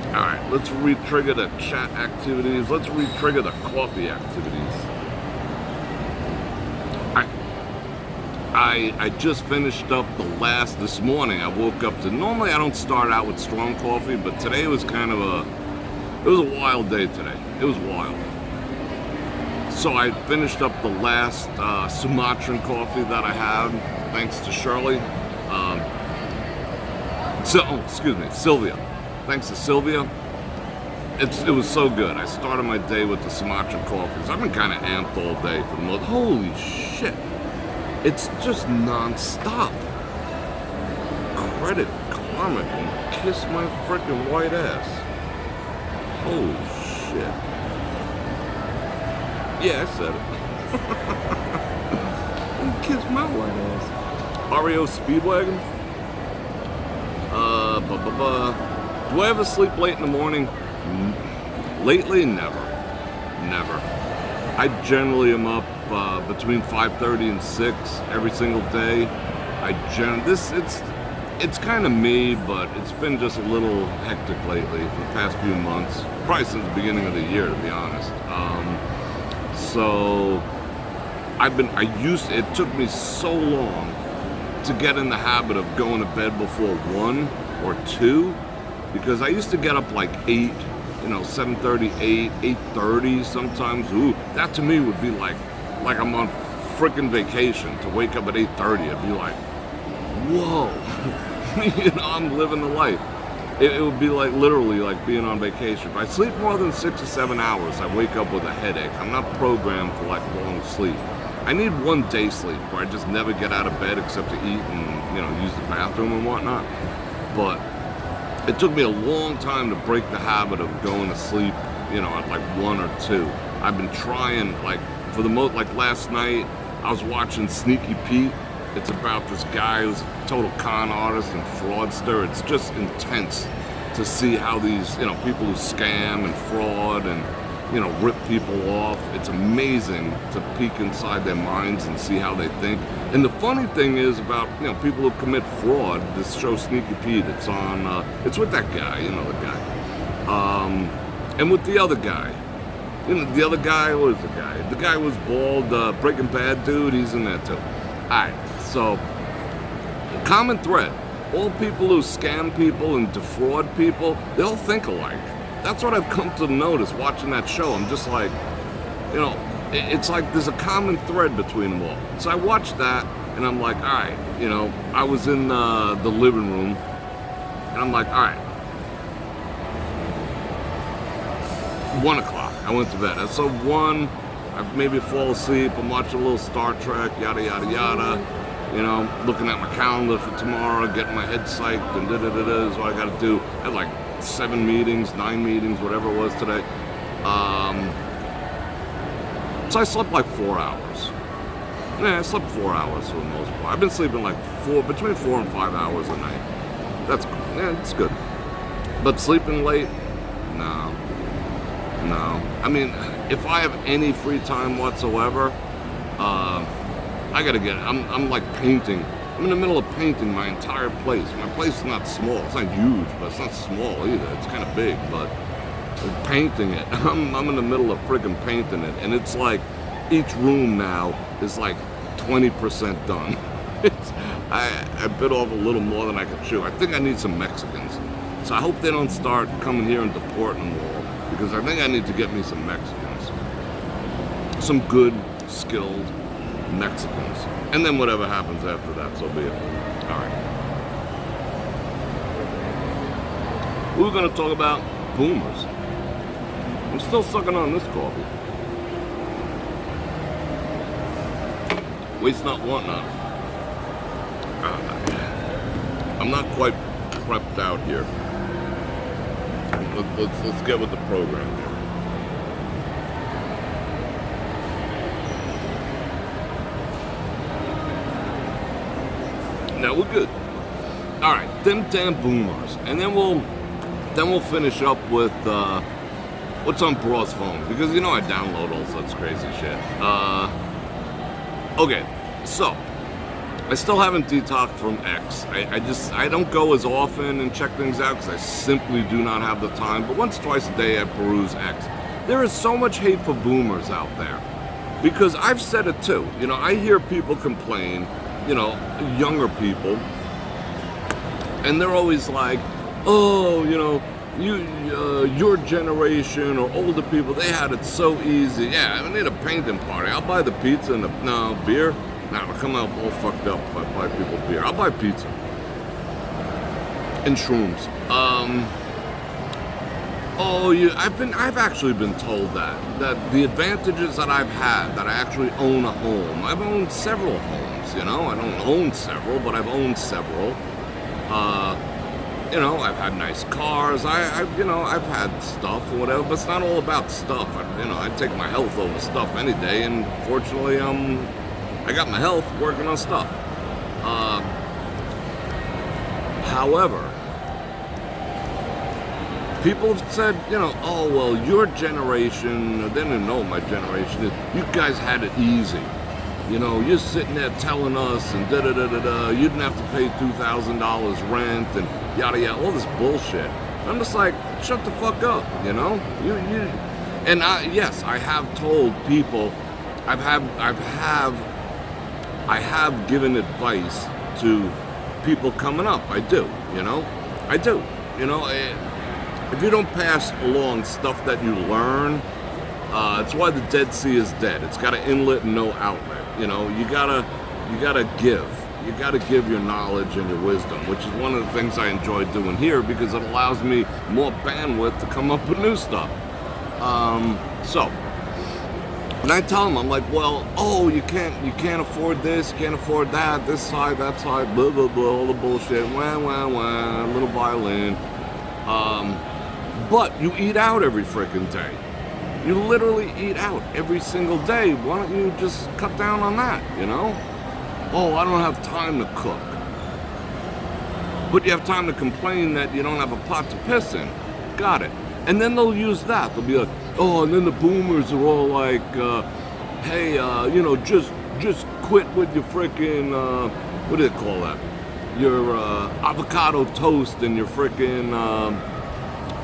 Alright, let's re-trigger the chat activities. Let's re-trigger the coffee activities. I just finished up this morning I woke up to, normally I don't start out with strong coffee, but today was kind of it was a wild day today. It was wild. So I finished up the last Sumatran coffee that I had, thanks to Shirley. Sylvia. Thanks to Sylvia. It was so good. I started my day with the Sumatran coffees. I've been kind of amped all day for the most. Holy shit. It's just non-stop. Credit karma and kiss my freaking white ass. Holy shit. Yeah, I said it. And kiss my white ass. REO Speedwagon? Do I ever sleep late in the morning? Lately, never. Never. I generally am up between 5:30 and 6 every single day. It's kind of me, but it's been just a little hectic lately for the past few months. Probably since the beginning of the year, to be honest. So it took me so long to get in the habit of going to bed before 1 or 2, because I used to get up like 8, 7:30, 8:30 sometimes. Ooh, that to me would be like I'm on freaking vacation. To wake up at 8:30, I'd be like, whoa, I'm living the life. It would be like literally like being on vacation. If I sleep more than 6 or 7 hours, I wake up with a headache. I'm not programmed for like long sleep. I need one day sleep where I just never get out of bed except to eat and use the bathroom and whatnot. But it took me a long time to break the habit of going to sleep, at like 1 or 2. I've been trying, like last night, I was watching Sneaky Pete. It's about this guy who's a total con artist and fraudster. It's just intense to see how these, people who scam and fraud and, rip people off. It's amazing to peek inside their minds and see how they think. And the funny thing is about, people who commit fraud, this show Sneaky Pete, it's on, it's with that guy, the guy. And with the other guy. The other guy, what is the guy? The guy was bald, Breaking Bad dude, he's in there too. Alright, so, common thread. All people who scam people and defraud people, they all think alike. That's what I've come to notice watching that show. I'm just like, it's like there's a common thread between them all. So I watched that, and I'm like, all right, I was in the living room, and I'm like, all right, 1 o'clock. I went to bed. So 1, I maybe fall asleep. I'm watching a little Star Trek, yada, yada, yada. You know, looking at my calendar for tomorrow, getting my head psyched, and da-da-da-da is what I got to do. I had like 7 meetings, 9 meetings, whatever it was today. So I slept like 4 hours. Yeah, I slept 4 hours for the most part. I've been sleeping like between 4 and 5 hours a night. That's cool. Yeah, it's good. But sleeping late, no. I mean, if I have any free time whatsoever, I gotta get it. I'm like painting. I'm in the middle of painting my entire place. My place is not small. It's not huge, but it's not small either. It's kind of big, but painting it. I'm in the middle of friggin' painting it, and it's like each room now is like 20% done. I bit off a little more than I could chew. I think I need some Mexicans. So I hope they don't start coming here and deporting them all, because I think I need to get me some Mexicans. Some good, skilled Mexicans. And then whatever happens after that, so be it. All right. We're going to talk about boomers. I'm still sucking on this coffee. Waste not, want not. I'm not quite prepped out here. Let's get with the program here. Now we're good. All right, them damn boomers, and then we'll finish up with what's on Bror's phone, because you know I download all such crazy shit. Okay, so I still haven't detoxed from X. I don't go as often and check things out because I simply do not have the time. But once, twice a day I peruse X. There is so much hate for boomers out there, because I've said it too. You know, I hear people complain, you know, younger people, and they're always like, oh, you know, your generation or older people, they had it so easy. Yeah, I need a painting party. I'll buy the pizza and the beer. Nah, I'll come out all fucked up if I buy people beer. I'll buy pizza and shrooms. I've actually been told that the advantages that I've had, that I actually own a home. I've owned several homes, you know. I don't own several, but I've owned several. You know, I've had nice cars. I've had stuff or whatever, but it's not all about stuff. I take my health over stuff any day, and fortunately, I got my health working on stuff. However, people have said, you know, oh, well, your generation, they didn't know my generation, you guys had it easy. You know, you're sitting there telling us and da-da-da-da-da, you didn't have to pay $2,000 rent and yada yada, all this bullshit. I'm just like, shut the fuck up, you know? Yes, I have told people, I have given advice to people coming up. I do, you know? I do. You know, if you don't pass along stuff that you learn, it's why the Dead Sea is dead. It's got an inlet and no outlet. You know, you gotta give. You gotta give your knowledge and your wisdom, which is one of the things I enjoy doing here, because it allows me more bandwidth to come up with new stuff. So, and I tell them, I'm like, well, oh, you can't afford this, you can't afford that, this side, that side, blah, blah, blah, all the bullshit, wah, wah, wah, little violin. But you eat out every freaking day. You literally eat out every single day. Why don't you just cut down on that, you know? Oh, I don't have time to cook. But you have time to complain that you don't have a pot to piss in. Got it. And then they'll use that. They'll be like, oh, and then the boomers are all like, hey, you know, just quit with your freaking, what do they call that? Your avocado toast and your freaking,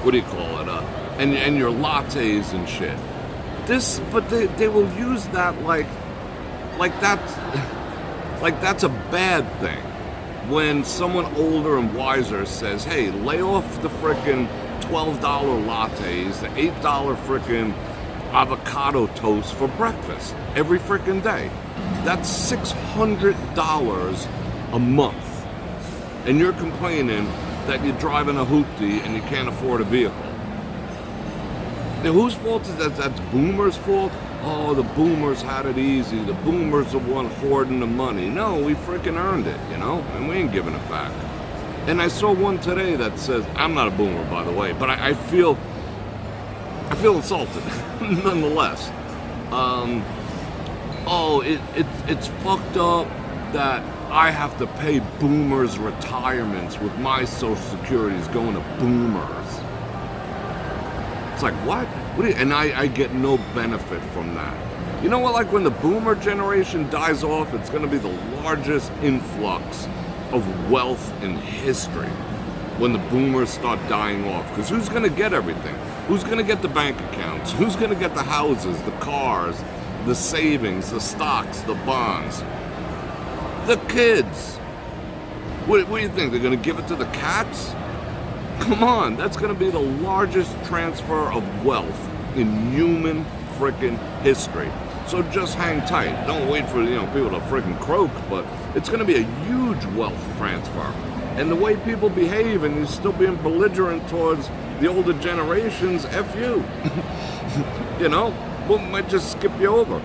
what do you call it? And your lattes and shit. But they will use that like that's a bad thing. When someone older and wiser says, hey, lay off the frickin' $12 lattes, the $8 frickin' avocado toast for breakfast every frickin' day. That's $600 a month. And you're complaining that you're driving a hoopty and you can't afford a vehicle. Now, whose fault is that? That's boomers' fault? Oh, the boomers had it easy. The boomers are the one hoarding the money. No, we freaking earned it, you know? And we ain't giving it back. And I saw one today that says, I'm not a boomer, by the way, but I feel insulted, nonetheless. It's fucked up that I have to pay boomers' retirements with my Social Security's going to boomers. It's like, what? And I get no benefit from that. You know what, like when the boomer generation dies off, it's going to be the largest influx of wealth in history when the boomers start dying off. Because who's going to get everything? Who's going to get the bank accounts? Who's going to get the houses, the cars, the savings, the stocks, the bonds? The kids. What do you think? They're going to give it to the cats? Come on, that's going to be the largest transfer of wealth in human frickin' history. So just hang tight. Don't wait for people to frickin' croak, but it's going to be a huge wealth transfer. And the way people behave, and you're still being belligerent towards the older generations, F you. You know, we might just skip you over.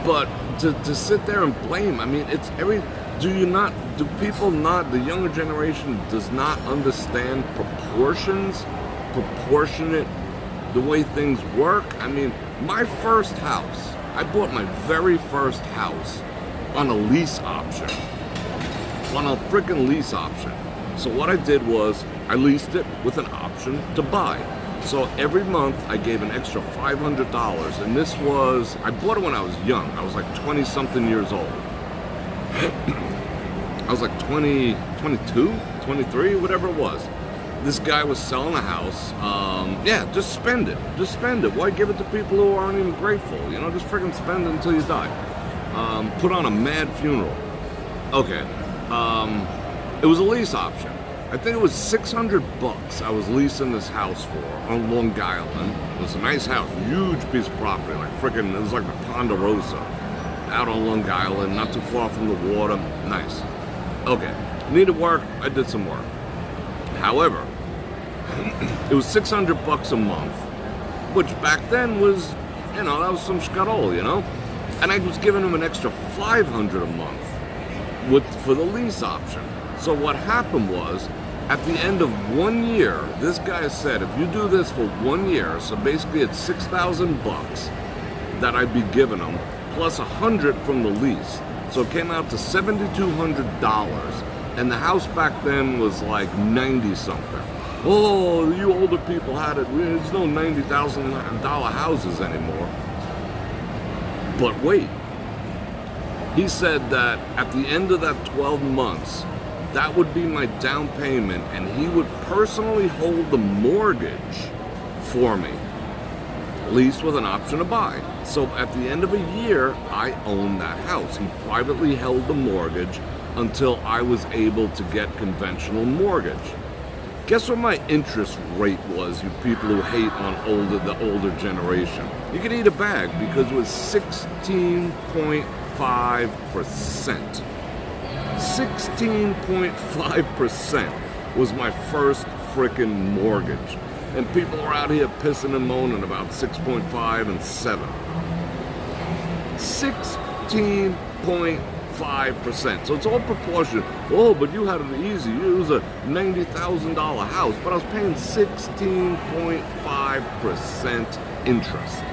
But to sit there and blame, I mean, it's the younger generation does not understand proportionate, the way things work. I mean, my first house, I bought my very first house on a lease option. On a freaking lease option. So what I did was, I leased it with an option to buy. So every month I gave an extra $500, and I bought it when I was young. I was like 20-something years old. I was like 22, 23, whatever it was. This guy was selling a house. Just spend it. Just spend it. Why give it to people who aren't even grateful? You know, just freaking spend it until you die. Put on a mad funeral. Okay. It was a lease option. I think it was $600 I was leasing this house for on Long Island. It was a nice house, huge piece of property, like freaking, it was like the Ponderosa, out on Long Island, not too far from the water, nice. Okay, needed work, I did some work. However, it was $600 a month, which back then was, that was some scuttle, And I was giving him an extra $500 a month for the lease option. So what happened was, at the end of 1 year, this guy said, if you do this for 1 year, so basically it's $6,000 that I'd be giving him, plus $100 from the lease. So it came out to $7,200, and the house back then was like 90-something. Oh, you older people had it. There's no $90,000 houses anymore. But wait. He said that at the end of that 12 months, that would be my down payment, and he would personally hold the mortgage for me, lease with an option to buy. So at the end of a year, I owned that house. He privately held the mortgage until I was able to get conventional mortgage. Guess what my interest rate was, you people who hate on the older generation? You could eat a bag, because it was 16.5%. 16.5% was my first frickin' mortgage. And people are out here pissing and moaning about 6.5 and 7. 16.5%. So it's all proportionate. Oh, but you had it easy. It was a $90,000 house, but I was paying 16.5% interest.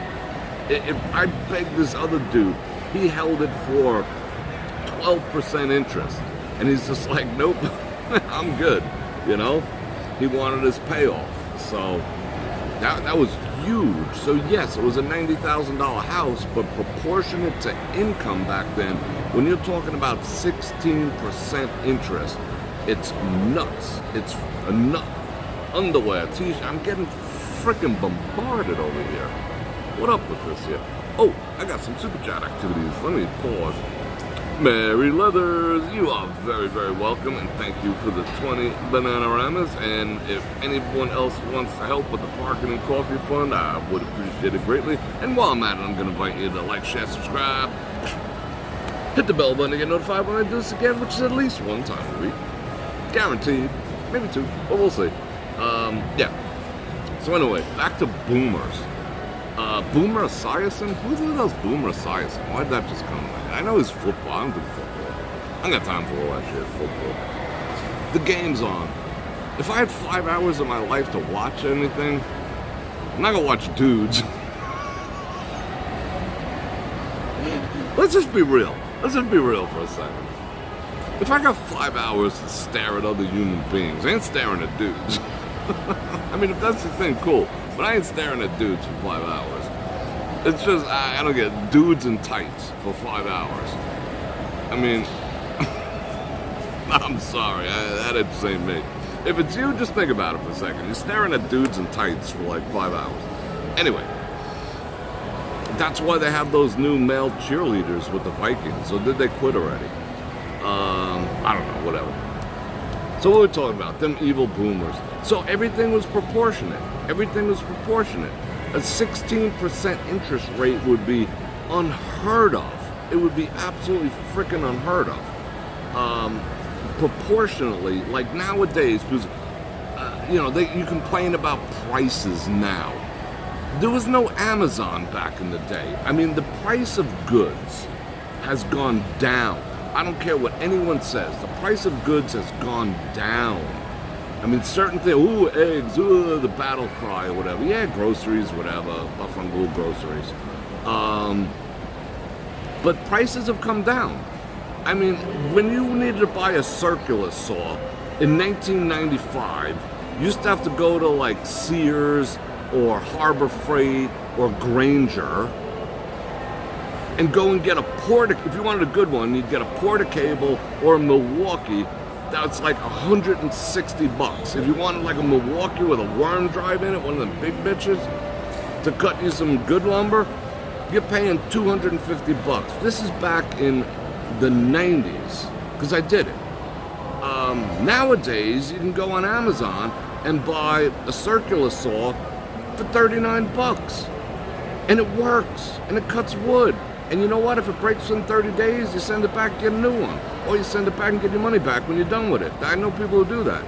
If I begged this other dude, he held it for 12% interest, and he's just like, nope, I'm good, He wanted his payoff, so that was huge. So yes, it was a $90,000 house, but proportionate to income back then, when you're talking about 16% interest, it's nuts. It's a nut. Underwear, t-shirt, I'm getting freaking bombarded over here. What up with this here? Oh, I got some super chat activities. Let me pause. Mary Leathers, you are very, very welcome, and thank you for the 20 Bananaramas. And if anyone else wants to help with the parking and coffee fund, I would appreciate it greatly. And while I'm at it, I'm going to invite you to like, share, subscribe, hit the bell button to get notified when I do this again, which is at least one time a week. Guaranteed. Maybe two, but we'll see. So anyway, back to boomers. Boomer Esiason? Who the hell's Boomer Esiason? Why did that just come to mind? I know he's football. I don't do football. I ain't got time for all that shit, football. The game's on. If I had 5 hours of my life to watch anything, I'm not gonna watch dudes. Let's just be real. Let's just be real for a second. If I got 5 hours to stare at other human beings, I ain't staring at dudes. I mean, if that's the thing, cool. But I ain't staring at dudes for 5 hours. It's just, I don't get dudes in tights for 5 hours. I mean, I'm sorry, that just ain't me. If it's you, just think about it for a second. You're staring at dudes in tights for like 5 hours. Anyway, that's why they have those new male cheerleaders with the Vikings. Or did they quit already? I don't know, whatever. So what we're talking about, them evil boomers. So everything was proportionate. Everything was proportionate. A 16% interest rate would be unheard of. It would be absolutely freaking unheard of. Proportionately, like nowadays, because you complain about prices now. There was no Amazon back in the day. I mean, the price of goods has gone down. I don't care what anyone says. The price of goods has gone down. I mean, certain things, eggs, the battle cry or whatever. Yeah, groceries, whatever, Buffalo groceries. But prices have come down. I mean, when you needed to buy a circular saw in 1995, you used to have to go to like Sears or Harbor Freight or Granger and go and get a if you wanted a good one, you'd get a Porta-Cable or a Milwaukee. That's like $160. If you wanted like a Milwaukee with a worm drive in it, one of them big bitches, to cut you some good lumber, you're paying $250. This is back in the 90s, because I did it. Nowadays, you can go on Amazon and buy a circular saw for $39. And it works, and it cuts wood. And you know what? If it breaks in 30 days, you send it back and get a new one. Or you send it back and get your money back when you're done with it. I know people who do that.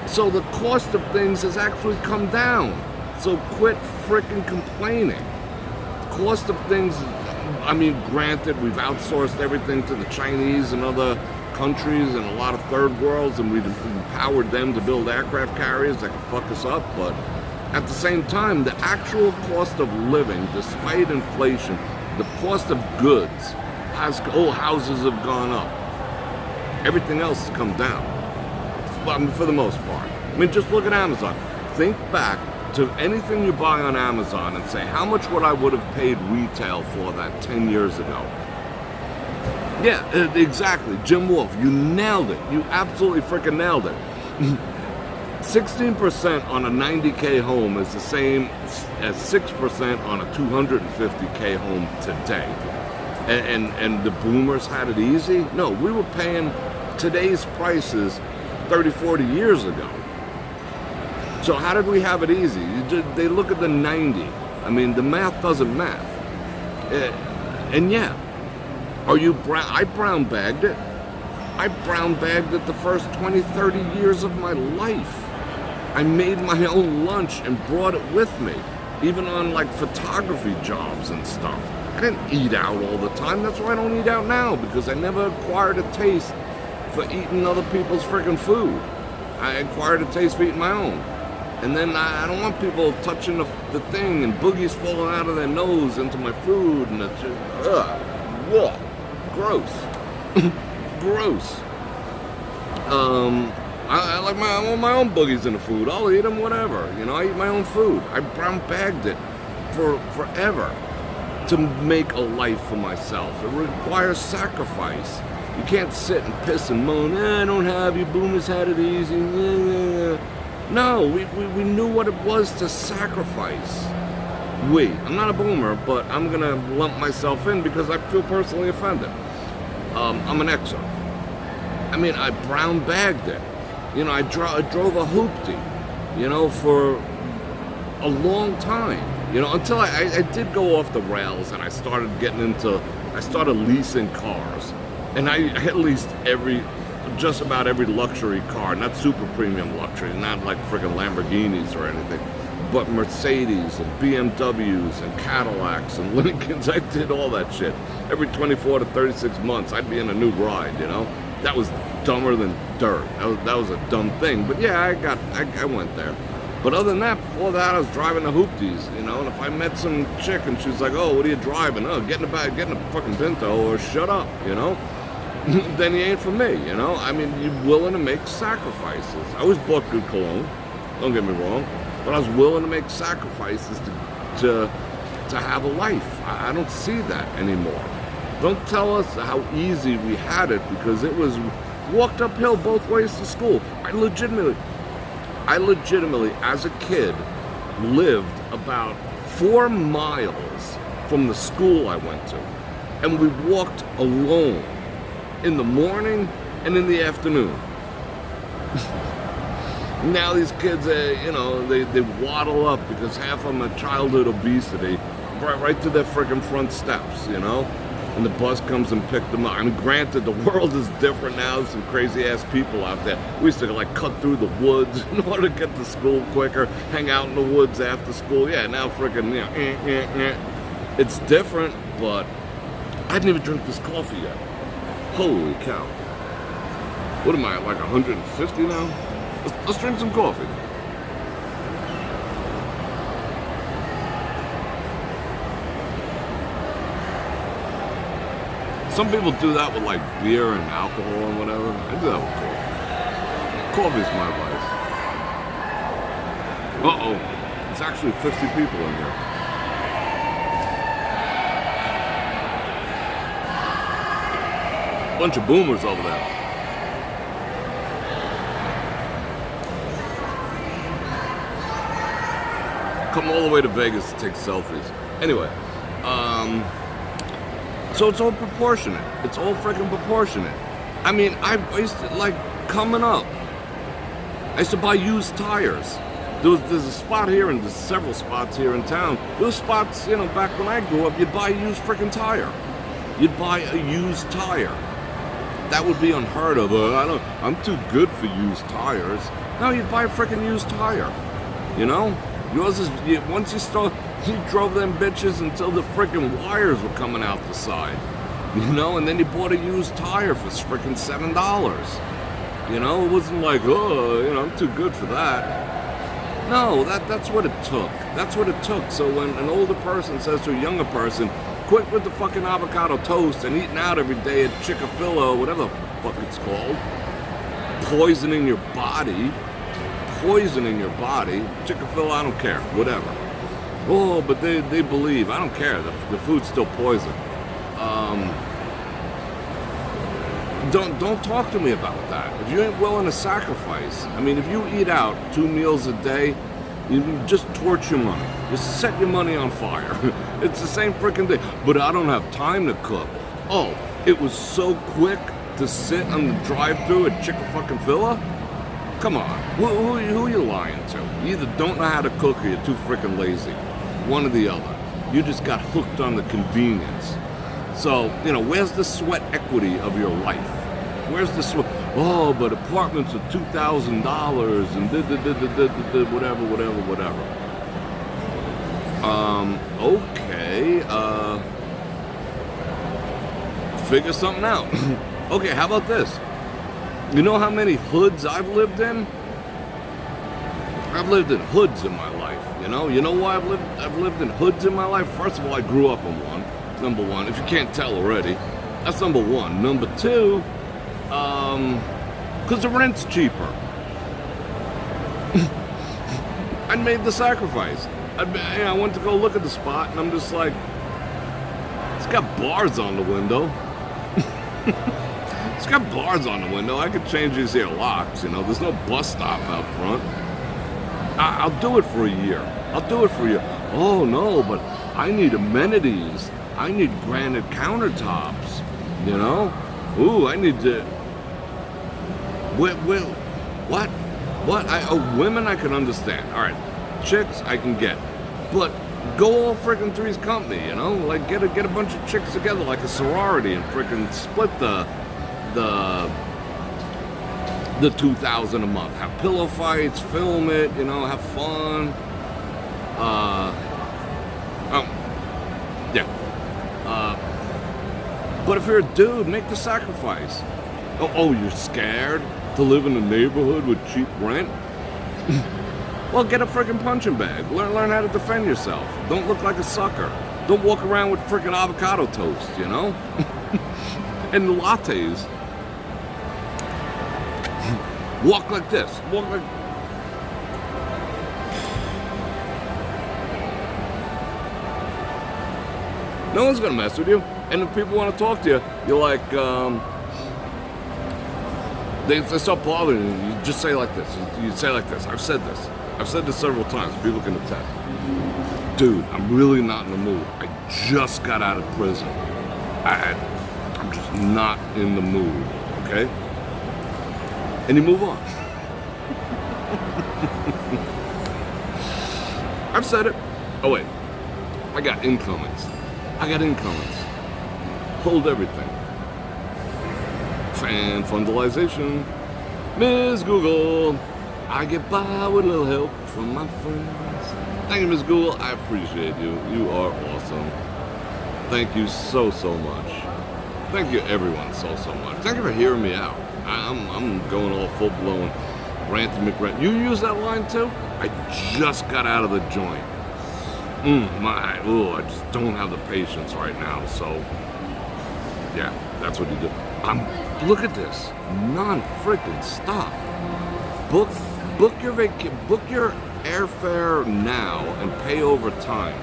So the cost of things has actually come down. So quit freaking complaining. The cost of things, I mean, granted, we've outsourced everything to the Chinese and other countries and a lot of third worlds, and we've empowered them to build aircraft carriers that can fuck us up. But at the same time, the actual cost of living, despite inflation, the cost of goods houses have gone up. Everything else has come down. Well, I mean, for the most part. I mean, just look at Amazon. Think back to anything you buy on Amazon and say, how much would I would have paid retail for that 10 years ago? Yeah, exactly. Jim Wolf, you nailed it. You absolutely freaking nailed it. 16% on a 90K home is the same as 6% on a 250K home today. And the boomers had it easy? No, we were paying today's prices 30, 40 years ago. So how did we have it easy? They look at the 90. I mean, the math doesn't math. And yeah, I brown bagged it. I brown bagged it the first 20, 30 years of my life. I made my own lunch and brought it with me, even on like photography jobs and stuff. I didn't eat out all the time. That's why I don't eat out now, because I never acquired a taste for eating other people's freaking food. I acquired a taste for eating my own. And then I don't want people touching the thing and boogies falling out of their nose into my food, and it's just, gross. Gross. I like I want my own boogies in the food. I'll eat them, whatever. You know, I eat my own food. I brown bagged it for forever to make a life for myself. It requires sacrifice. You can't sit and piss and moan, I don't have, you boomers had it easy. No, we knew what it was to sacrifice. I'm not a boomer, but I'm going to lump myself in because I feel personally offended. I'm an exo. I mean, I brown bagged it. You know, I drove a hoopty, you know, for a long time. You know, until I did go off the rails and I started leasing cars. And I leased just about every luxury car, not super premium luxury, not like freaking Lamborghinis or anything, but Mercedes and BMWs and Cadillacs and Lincolns. I did all that shit. Every 24 to 36 months, I'd be in a new ride, you know? That was dumber than dirt. That was a dumb thing. But yeah, I went there. But other than that, before that, I was driving the hoopties, you know? And if I met some chick and she was like, oh, what are you driving? Oh, get in a fucking Pinto or shut up, you know? Then he ain't for me, you know? I mean, you're willing to make sacrifices. I always bought good cologne, don't get me wrong, but I was willing to make sacrifices to have a life. I don't see that anymore. Don't tell us how easy we had it, because it was walked uphill both ways to school. I legitimately, as a kid, lived about 4 miles from the school I went to, and we walked alone in the morning and in the afternoon. Now these kids, you know, they waddle up because half of them have childhood obesity right to their freaking front steps, you know? And the bus comes and picks them up. I mean, granted, the world is different now. There's some crazy-ass people out there. We used to, like, cut through the woods in order to get to school quicker, hang out in the woods after school. Yeah, now freaking, you know, it's different, but I didn't even drink this coffee yet. Holy cow. What am I, like 150 now? Let's drink some coffee. Some people do that with like beer and alcohol and whatever. I do that with coffee. Coffee's my vice. Uh-oh. It's actually 50 people in here. Bunch of boomers over there. Come all the way to Vegas to take selfies. Anyway, so it's all proportionate. It's all freaking proportionate. I mean, I used to, like, coming up, I used to buy used tires. There's a spot here, and there's several spots here in town. Those spots, you know, back when I grew up, you'd buy a used freaking tire. You'd buy a used tire. That would be unheard of. I'm too good for used tires. No, you'd buy a freaking used tire. You know? Yours is, once you drove them bitches until the freaking wires were coming out the side, you know, and then you bought a used tire for freaking $7. You know, it wasn't like, oh, you know, I'm too good for that. No, that's what it took. That's what it took. So when an older person says to a younger person, quit with the fucking avocado toast and eating out every day at Chick-fil-A, whatever the fuck it's called, poisoning your body. Chick-fil-A, I don't care, whatever. Oh, but they believe. I don't care. The food's still poison. Don't talk to me about that. If you ain't willing to sacrifice, I mean, if you eat out 2 meals a day, you just torch your money. Just set your money on fire. It's the same freaking thing. But I don't have time to cook. Oh, it was so quick to sit on the drive-thru at Chick-fil-A? Come on, who are you lying to? You either don't know how to cook or you're too freaking lazy. One or the other. You just got hooked on the convenience. So, you know, where's the sweat equity of your life? Where's the sweat? Oh, but apartments are $2,000 and whatever. Okay, figure something out. Okay, how about this? You know how many hoods I've lived in? I've lived in hoods in my life, you know? You know why I've lived in hoods in my life? First of all, I grew up in one, number one, if you can't tell already. That's number one. Number two, because the rent's cheaper. I made the sacrifice. I went to go look at the spot, and I'm just like, it's got bars on the window. It's got bars on the window. I could change these here locks, you know. There's no bus stop out front. I'll do it for a year. Oh, no, but I need amenities. I need granite countertops, you know. Ooh, I need to... What? Women I can understand. All right, chicks I can get. But go all freaking Three's Company, you know? Like, get a bunch of chicks together like a sorority and freaking split the the $2,000 a month. Have pillow fights, film it, have fun. But if you're a dude, make the sacrifice. Oh, you're scared to live in a neighborhood with cheap rent? Well, get a freaking punching bag. Learn how to defend yourself. Don't look like a sucker. Don't walk around with freaking avocado toast, And the lattes. Walk like this. Walk like... No one's gonna mess with you. And if people want to talk to you, you're like, they start bothering you. You just say like this. You say like this. I've said this several times. People can attest. Dude, I'm really not in the mood. I just got out of prison. I'm just not in the mood. Okay? And you move on. I've said it. Oh wait, I got incomings. Hold everything. Fan fundalization. Ms. Google. I get by with a little help from my friends. Thank you, Ms. Google. I appreciate you. You are awesome. Thank you so much. Thank you, everyone, so much. Thank you for hearing me out. I'm going all full-blown ranty McRant. You use that line too? I just got out of the joint. I just don't have the patience right now. So, yeah, that's what you do. Look at this. Non-freaking stop. Book your airfare now and pay over time.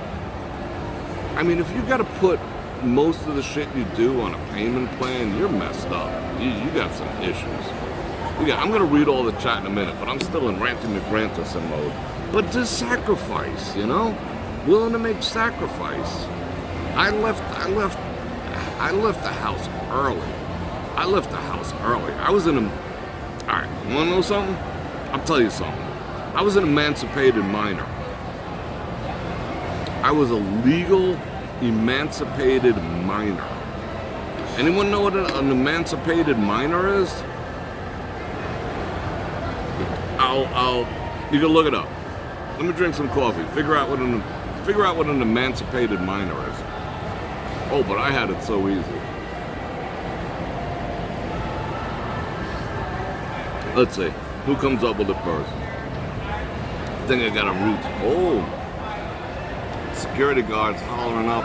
I mean, if you got to put most of the shit you do on a payment plan, you're messed up. You got some issues. I'm gonna read all the chat in a minute, but I'm still in ranty McRanterson mode. But to sacrifice, willing to make sacrifice. I left the house early. I was in a. All right, you wanna know something? I'll tell you something. I was an emancipated minor. I was a legal emancipated minor. Anyone know what an emancipated minor is? You can look it up. Let me drink some coffee. Figure out what an emancipated minor is. Oh, but I had it so easy. Let's see. Who comes up with it first? I think I got a root. Oh. Security guards hollering up.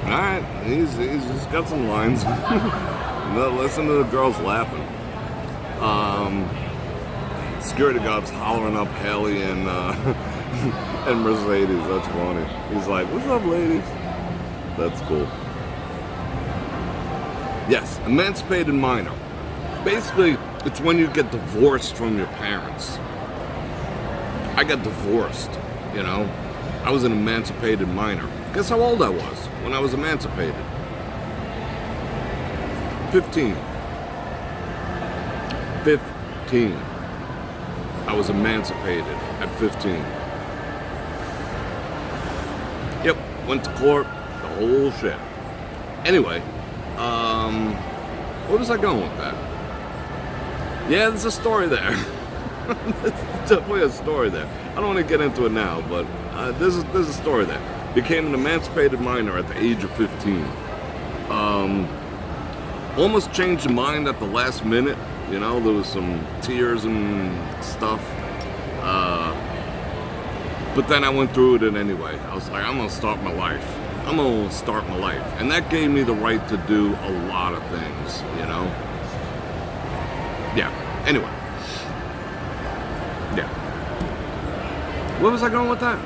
Alright, he's just got some lines. Listen to the girls laughing. Security guards hollering up Haley and and Mercedes. That's funny. He's like, "What's up, ladies?" That's cool. Yes, emancipated minor. Basically, it's when you get divorced from your parents. I got divorced, I was an emancipated minor. Guess how old I was when I was emancipated? 15. I was emancipated at 15. Yep, went to court, the whole shit. Anyway, where was I going with that? Yeah, there's a story there. There's definitely a story there. I don't want to get into it now, but there's a story there. Became an emancipated minor at the age of 15. Almost changed my mind at the last minute. There was some tears and stuff. But then I went through it anyway. I was like, I'm going to start my life. And that gave me the right to do a lot of things, Yeah, anyway. Yeah. Where was I going with that?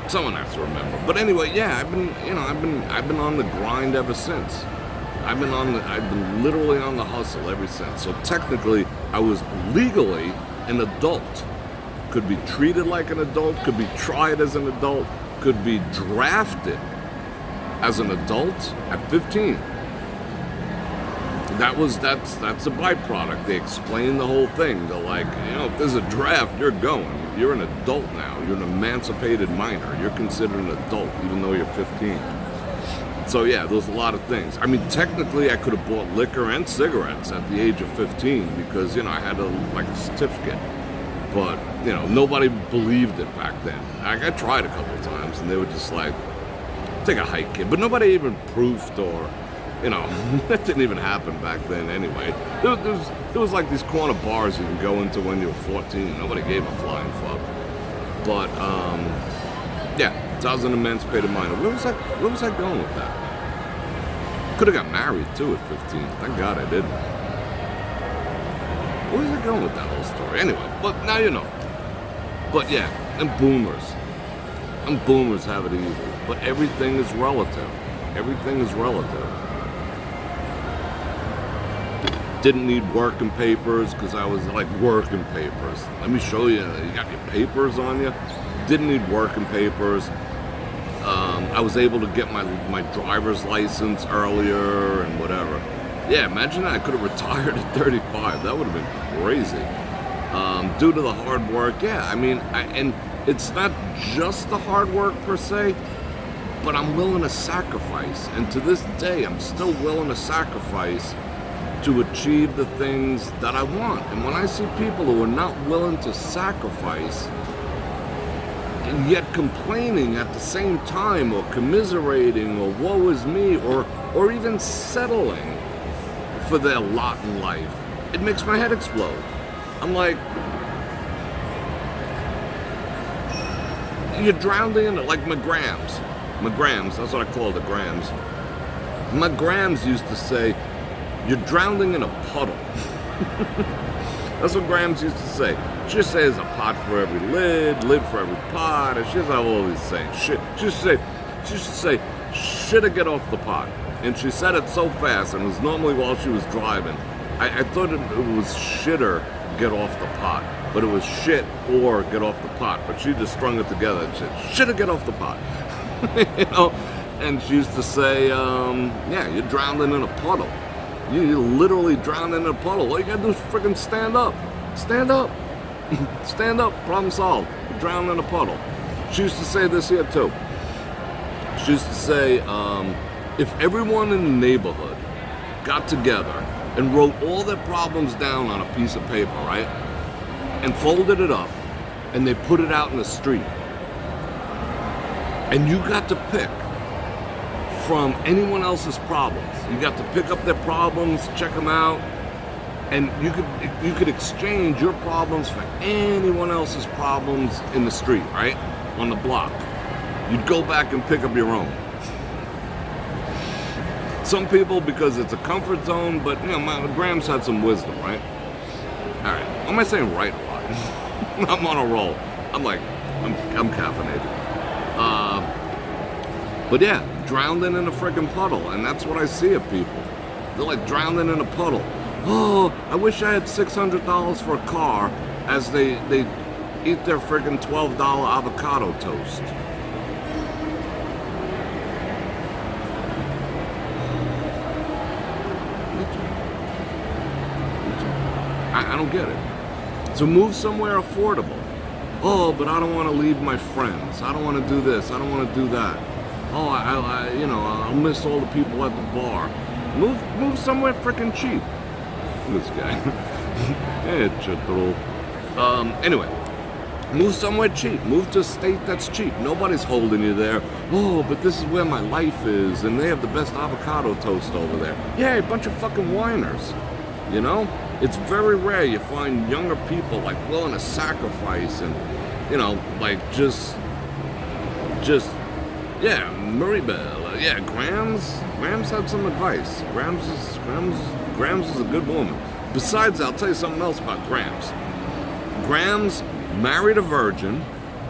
Someone has to remember. But anyway, yeah, I've been on the grind ever since. I've been literally on the hustle ever since. So technically, I was legally an adult. Could be treated like an adult, could be tried as an adult, could be drafted as an adult at 15. That's a byproduct. They explain the whole thing. They're like, if there's a draft, you're going. You're an adult now. You're an emancipated minor. You're considered an adult even though you're 15. So yeah, there was a lot of things. I mean, technically, I could have bought liquor and cigarettes at the age of 15 because, you know, I had a certificate. But, you know, nobody believed it back then. I tried a couple of times, and they were just like, take a hike, kid. But nobody even proofed or, you know, that didn't even happen back then anyway. There was like these corner bars you can go into when you were 14. Nobody gave a flying fuck. But, yeah, so I was an emancipated minor. Where was I going with that? Could have got married, too, at 15. Thank God I didn't. Where was I going with that whole story? Anyway, but now you know. But yeah, and boomers. And boomers have it easy. But everything is relative. Everything is relative. Didn't need working papers because I was like working papers. Let me show you. You got your papers on you. Didn't need working papers. I was able to get my driver's license earlier and whatever. Yeah, imagine that. I could have retired at 35. That would have been crazy. Due to the hard work, yeah. I mean, and it's not just the hard work per se, but I'm willing to sacrifice. And to this day, I'm still willing to sacrifice to achieve the things that I want. And when I see people who are not willing to sacrifice, and yet complaining at the same time, or commiserating, or woe is me, or even settling for their lot in life, it makes my head explode. I'm like, you're drowning in it, like my grams, that's what I call the grams. My grams used to say, you're drowning in a puddle. That's what Grams used to say. She used to say there's a pot for every lid for every pot, and she used to have all these sayings. She used to say, shoulda get off the pot. And she said it so fast, and it was normally while she was driving. I thought it was shitter get off the pot, but it was shit or get off the pot. But she just strung it together and said, shoulda get off the pot. You know? And she used to say, yeah, you're drowning in a puddle. You're literally drowning in a puddle. All you gotta do is freaking stand up. Stand up. Stand up. Problem solved. You're drowning in a puddle. She used to say this here too. She used to say, if everyone in the neighborhood got together and wrote all their problems down on a piece of paper, right? And folded it up, and they put it out in the street. And you got to pick from anyone else's problems. You got to pick up their problems, check them out, and you could exchange your problems for anyone else's problems in the street, right? On the block. You'd go back and pick up your own. Some people, because it's a comfort zone, but you know, my Grams had some wisdom, right? All right, why am I saying right a lot? I'm on a roll. I'm caffeinated. But yeah, drowning in a freaking puddle, and that's what I see of people. They're like drowning in a puddle. Oh, I wish I had $600 for a car, as they eat their freaking $12 avocado toast. I don't get it. So move somewhere affordable. Oh, but I don't want to leave my friends. I don't want to do this. I don't want to do that. Oh, I'll miss all the people at the bar. Move somewhere freaking cheap. This guy. Anyway, move somewhere cheap. Move to a state that's cheap. Nobody's holding you there. Oh, but this is where my life is, and they have the best avocado toast over there. Yeah, a bunch of fucking whiners. You know? It's very rare you find younger people like willing to sacrifice and, you know, like just, yeah, Maribel, yeah, Grams had some advice. Grams is a good woman. Besides, I'll tell you something else about Grams. Grams married a virgin.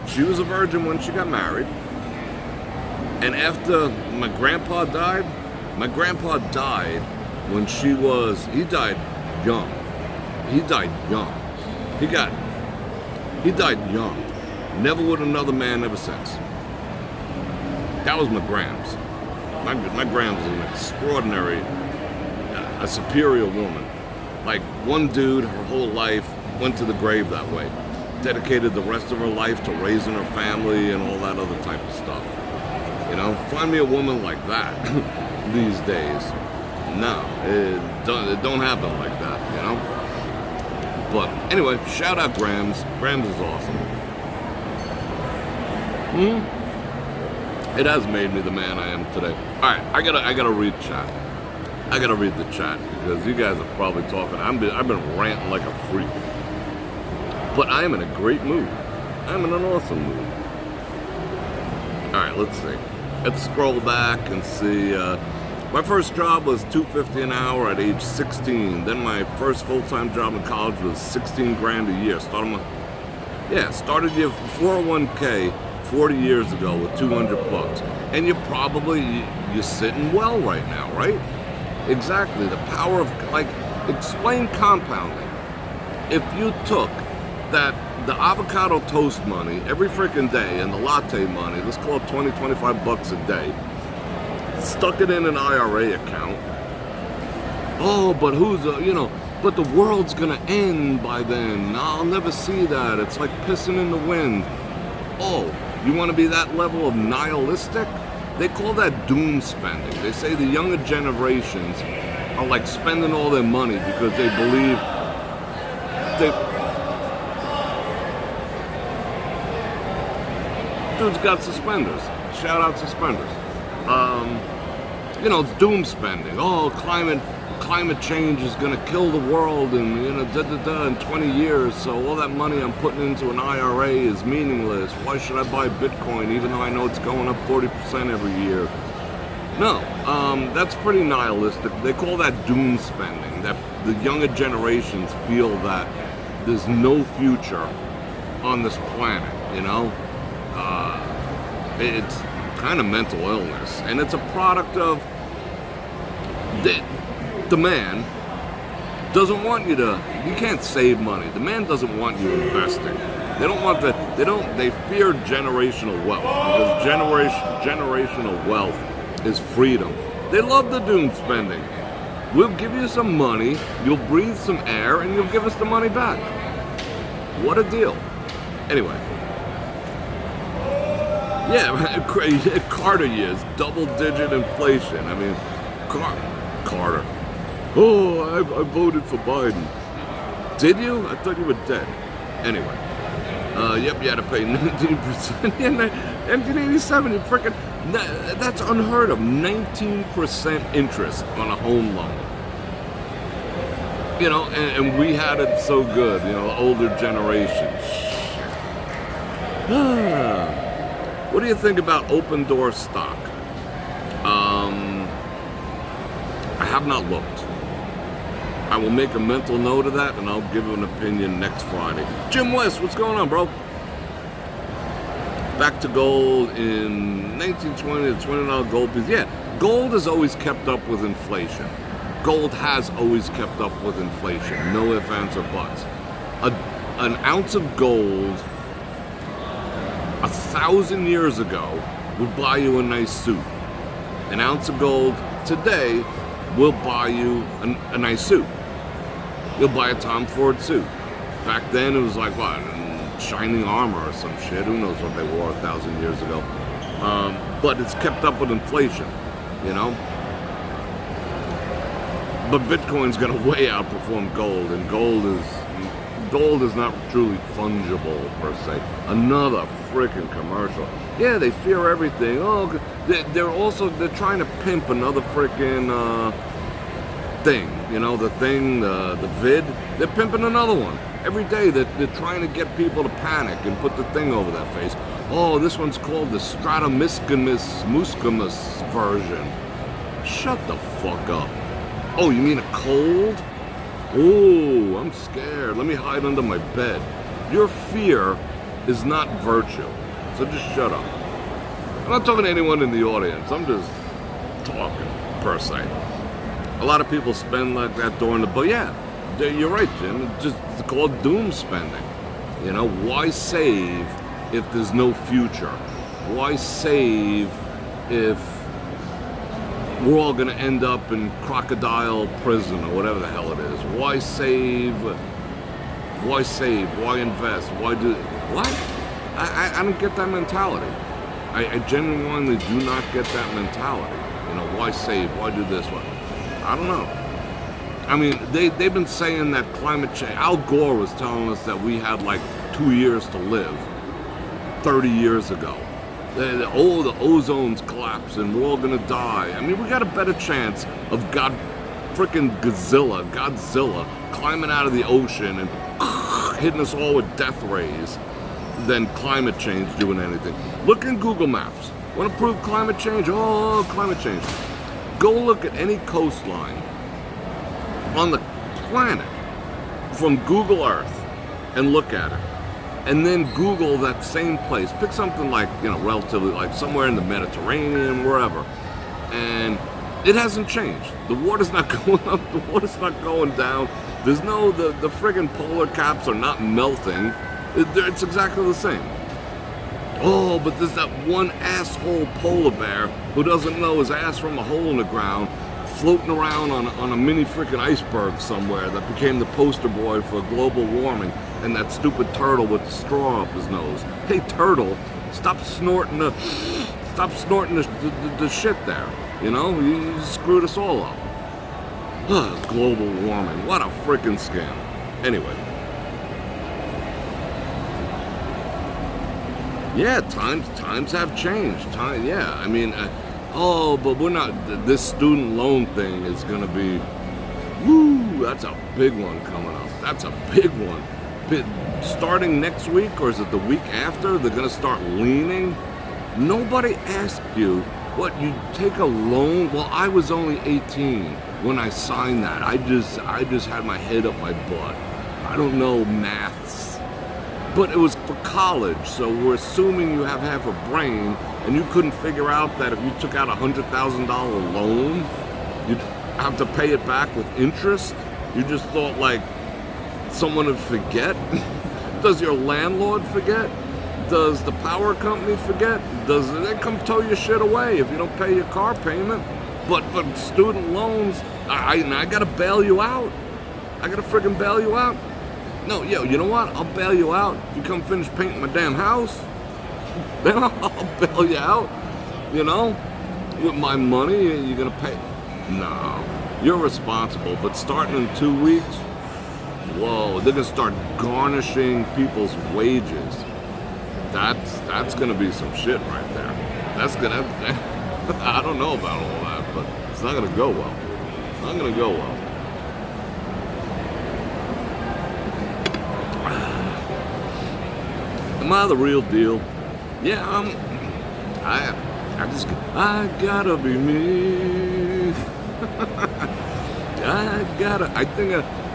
She was a virgin when she got married. And after my grandpa died when he died young. He died young. He died young. Never with another man ever since. That was my Grams. My Grams is an extraordinary, a superior woman. Like one dude, her whole life went to the grave that way. Dedicated the rest of her life to raising her family and all that other type of stuff. You know, find me a woman like that these days. No, it don't happen like that, you know? But anyway, shout out Grams. Grams is awesome. It has made me the man I am today. Alright, I gotta read chat. I gotta read the chat because you guys are probably talking. I've been ranting like a freak. But I am in a great mood. I'm in an awesome mood. Alright, let's see. Let's scroll back and see. My first job was $2.50 an hour at age 16. Then my first full-time job in college was 16 grand a year. Started your 401k 40 years ago with 200 bucks. And you're sitting well right now, right? Exactly. The power of, explain compounding. If you took the avocado toast money every freaking day and the latte money, let's call it 20, 25 bucks a day, stuck it in an IRA account. Oh, but but the world's gonna end by then. I'll never see that. It's like pissing in the wind. Oh, you wanna be that level of nihilistic? They call that doom spending. They say the younger generations are like spending all their money because they believe Dude's got suspenders. Shout out suspenders. It's doom spending. Oh, climate change is gonna kill the world and in 20 years, so all that money I'm putting into an IRA is meaningless. Why should I buy Bitcoin even though I know it's going up 40% every year? No, that's pretty nihilistic. They call that doom spending, that the younger generations feel that there's no future on this planet, it's kind of mental illness, and it's a product of the man doesn't want you can't save money. The man doesn't want you investing. They fear generational wealth, because generational wealth is freedom. They love the doom spending. We'll give you some money, you'll breathe some air, and you'll give us the money back. What a deal. Anyway. Yeah, Carter years, double-digit inflation. I mean, Carter. Oh, I voted for Biden. Did you? I thought you were dead. Anyway. Yep, you had to pay 19%. Yeah, 1987, you freaking... That's unheard of. 19% interest on a home loan. And we had it so good, the older generation. What do you think about open door stock? I have not looked. I will make a mental note of that, and I'll give an opinion next Friday. Jim West, what's going on, bro? Back to gold in 1920, the $20 gold piece. Yeah, gold has always kept up with inflation. Gold has always kept up with inflation. No ifs, ands, or buts. An ounce of gold 1,000 years ago would buy you a nice suit. An ounce of gold today will buy you a nice suit. You'll buy a Tom Ford suit. Back then it was like what, shining armor or some shit. Who knows what they wore 1,000 years ago. But it's kept up with inflation, But Bitcoin's gonna way outperform gold, and gold is not truly fungible per se. Another freaking commercial. Yeah, they fear everything. Oh, they're trying to pimp another freaking thing. The vid. They're pimping another one every day. They're trying to get people to panic and put the thing over their face. Oh, this one's called the Stratomiscamus Muscamus version. Shut the fuck up. Oh, you mean a cold? Oh, I'm scared. Let me hide under my bed. Your fear is not virtue. So just shut up. I'm not talking to anyone in the audience. I'm just talking, per se. A lot of people spend like that during the... But yeah, you're right, Jim. It's called doom spending. Why save if there's no future? Why save if we're all going to end up in crocodile prison or whatever the hell it is? Why save? Why invest? What? I don't get that mentality. I genuinely do not get that mentality. You know, why save? Why do this? Why? I don't know. I mean, they've been saying that climate change. Al Gore was telling us that we had like 2 years to live 30 years ago. The ozone's collapsing. We're all gonna die. I mean, we got a better chance of Godzilla climbing out of the ocean and hitting us all with death rays than climate change doing anything. Look in Google Maps. Want to prove climate change? Oh, climate change. Go look at any coastline on the planet from Google Earth and look at it. And then Google that same place. Pick something like, you know, relatively like somewhere in the Mediterranean, wherever. And it hasn't changed. The water's not going up, the water's not going down. There's no, the friggin' polar caps are not melting. It's exactly the same. Oh, but there's that one asshole polar bear who doesn't know his ass from a hole in the ground, floating around on a mini freaking iceberg somewhere that became the poster boy for global warming, and that stupid turtle with the straw up his nose. Hey, turtle, stop snorting the shit there. You know, you screwed us all up. Global warming, what a freaking scam. Anyway. Yeah, times have changed. Yeah, I mean, but we're not. This student loan thing is going to be, woo, that's a big one coming up. That's a big one. Starting next week, or is it the week after, they're going to start leaning. Nobody asked you, what, you take a loan? Well, I was only 18 when I signed that. I just had my head up my butt. I don't know maths. But it was for college, so we're assuming you have half a brain, and you couldn't figure out that if you took out a $100,000 loan, you'd have to pay it back with interest. You just thought like someone would forget. Does your landlord forget? Does the power company forget? Does they come tow your shit away if you don't pay your car payment? But student loans, I gotta bail you out. I gotta friggin' bail you out. No, yo, you know what? I'll bail you out if you come finish painting my damn house. Then I'll bail you out. You know, with my money, you're gonna pay. No, you're responsible. But starting in 2 weeks, whoa, they're gonna start garnishing people's wages. That's gonna be some shit right there. That's gonna. I don't know about all that, but it's not gonna go well. It's not gonna go well. Am I the real deal? Yeah, I gotta be me.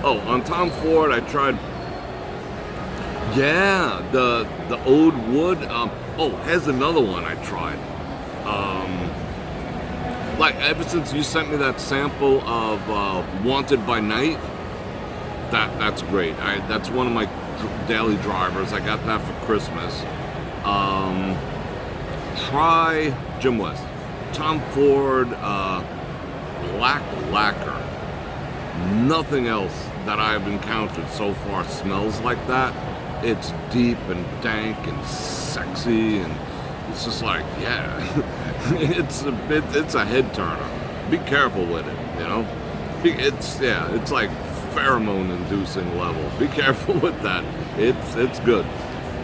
On Tom Ford, I tried. Yeah, the Oud Wood. Here's another one I tried. Like ever since you sent me that sample of Wanted by Night, that's great. That's one of my daily drivers. I got that for Christmas. Try Jim West, Tom Ford, Black Lacquer. Nothing else that I've encountered so far smells like that. It's deep and dank and sexy, and it's just like, yeah, it's a head turner. Be careful with it, you know. It's like pheromone-inducing level. Be careful with that. It's good.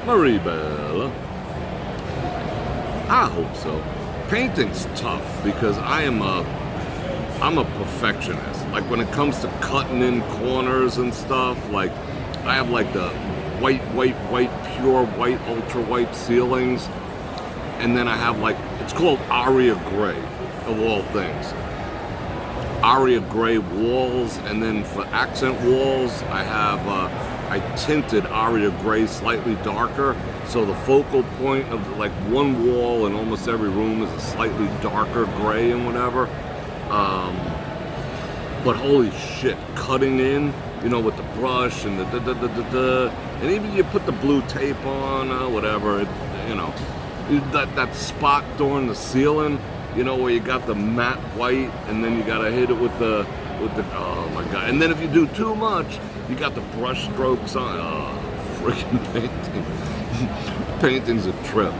Maribel. I hope so. Painting's tough because I'm a perfectionist. Like when it comes to cutting in corners and stuff, like I have like the white, pure white, ultra white ceilings, and then I have like, it's called Aria Gray of all things. Aria Gray walls, and then for accent walls, I have I tinted Aria Gray slightly darker, so the focal point of like one wall in almost every room is a slightly darker gray and whatever. But holy shit, cutting in, you know, with the brush and and even you put the blue tape on, whatever, you know, that spot during the ceiling, you know, where you got the matte white, and then you gotta hit it with the, oh my god, and then if you do too much, you got the brush strokes on. Freaking painting. Painting's a trip.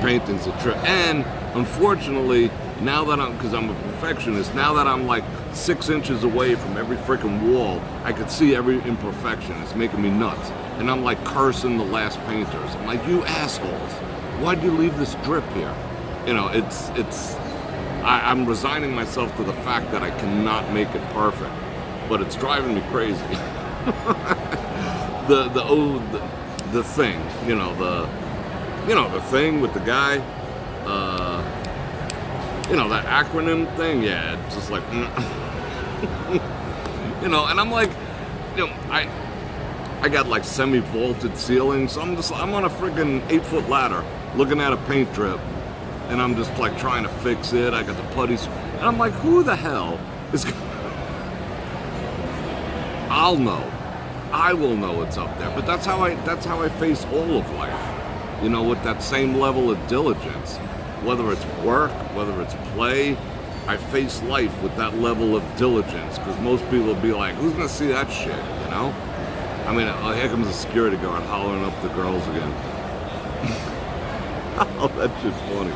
painting's a trip. And unfortunately, now that because I'm a perfectionist, now that I'm like 6 inches away from every freaking wall, I could see every imperfection. It's making me nuts. And I'm like cursing the last painters. I'm like, you assholes, why'd you leave this drip here? You know, I'm resigning myself to the fact that I cannot make it perfect, but it's driving me crazy. the thing, the thing with the guy, that acronym thing, yeah, it's just like, and I'm like, I got like semi-vaulted ceilings, so I'm on a freaking 8-foot ladder looking at a paint drip, and I'm just like trying to fix it. I got the putties, and I'm like, who the hell is I'll know. I will know it's up there. But that's how I face all of life. With that same level of diligence. Whether it's work, whether it's play, I face life with that level of diligence. Because most people will be like, who's gonna see that shit, I mean, here comes the security guard hollering up the girls again. Oh, that's just funny.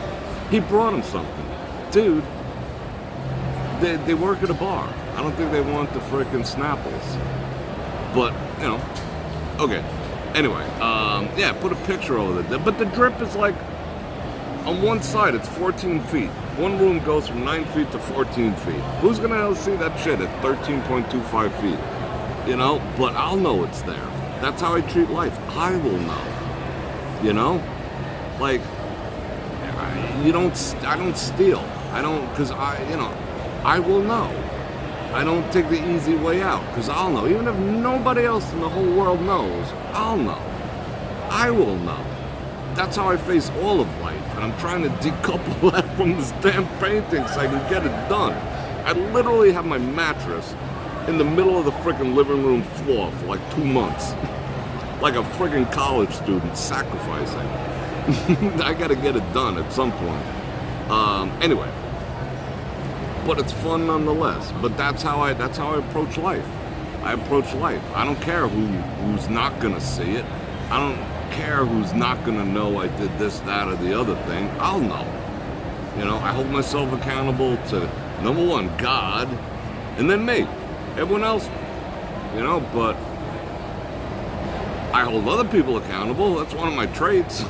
He brought him something. Dude, they work at a bar. I don't think they want the frickin' Snapples. But, okay. Anyway, yeah, put a picture over there. But the drip is like, on one side, it's 14 feet. One room goes from 9 feet to 14 feet. Who's gonna see that shit at 13.25 feet? But I'll know it's there. That's how I treat life. I will know. Like, I don't steal. I don't, because I will know. I don't take the easy way out, because I'll know. Even if nobody else in the whole world knows, I'll know. I will know. That's how I face all of life, and I'm trying to decouple that from this damn painting so I can get it done. I literally have my mattress in the middle of the freaking living room floor for like 2 months. Like a freaking college student sacrificing. I gotta get it done at some point. Anyway. But it's fun nonetheless. But that's how I approach life. I approach life. I don't care who's not gonna see it. I don't care who's not gonna know I did this, that, or the other thing. I'll know. I hold myself accountable to, number one, God, and then me. Everyone else, but I hold other people accountable. That's one of my traits.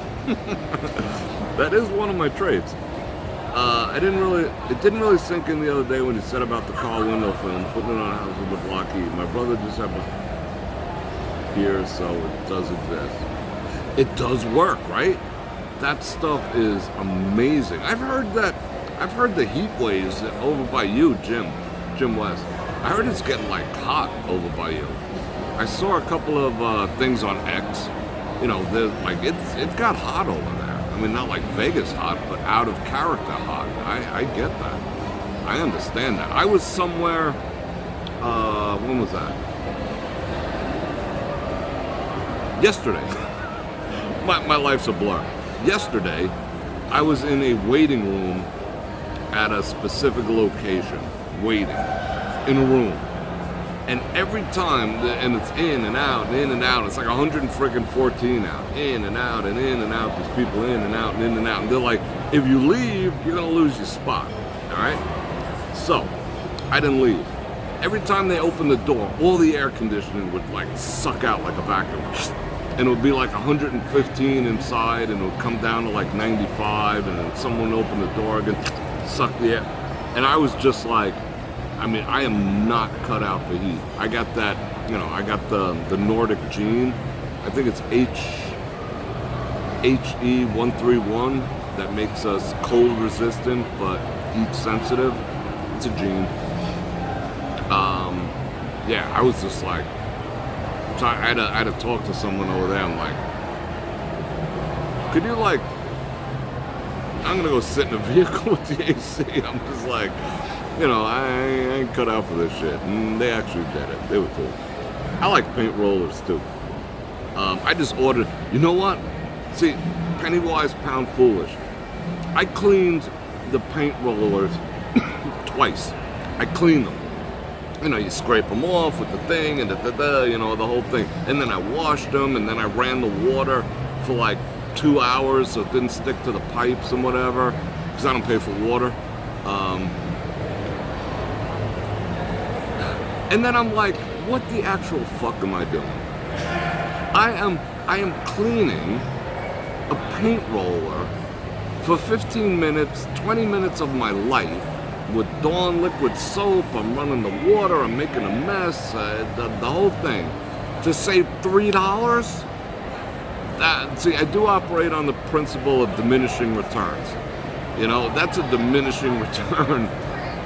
That is one of my traits. It didn't really sink in the other day when he said about the car window film, putting it on a house with a blocky. My brother just happened here, so it does exist. It does work, right? That stuff is amazing. I've heard the heat waves over by you, Jim West. I heard it's getting like hot over by you. I saw a couple of things on X. There's like it's got hot over there. I mean, not like Vegas hot, but out of character hot. I get that. I understand that. I was somewhere, when was that? Yesterday. My life's a blur. Yesterday, I was in a waiting room at a specific location, waiting, in a room. And every time, and it's in and out, it's like 114 out, in and out, and in and out, there's people in and out, and in and out, and they're like, if you leave, you're gonna lose your spot, all right? So, I didn't leave. Every time they opened the door, all the air conditioning would like suck out like a vacuum, and it would be like 115 inside, and it would come down to like 95, and then someone opened the door again, suck the air, and I was just like, I mean, I am not cut out for heat. I got that, I got the Nordic gene. I think it's HE131 that makes us cold resistant but heat sensitive. It's a gene. Yeah, I was just like, so I had to talk to someone over there. I'm like, could you like, I'm gonna go sit in a vehicle with the AC. I'm just like, I ain't cut out for this shit. And they actually did it. They were cool. I like paint rollers too. I just ordered, you know what? See, penny wise, pound foolish. I cleaned the paint rollers twice. I cleaned them. You scrape them off with the thing and the whole thing. And then I washed them, and then I ran the water for like 2 hours so it didn't stick to the pipes and whatever, because I don't pay for water. And then I'm like, what the actual fuck am I doing? I am cleaning a paint roller for 15 minutes, 20 minutes of my life with Dawn liquid soap. I'm running the water, I'm making a mess, the whole thing, to save $3? See, I do operate on the principle of diminishing returns. You know, that's a diminishing return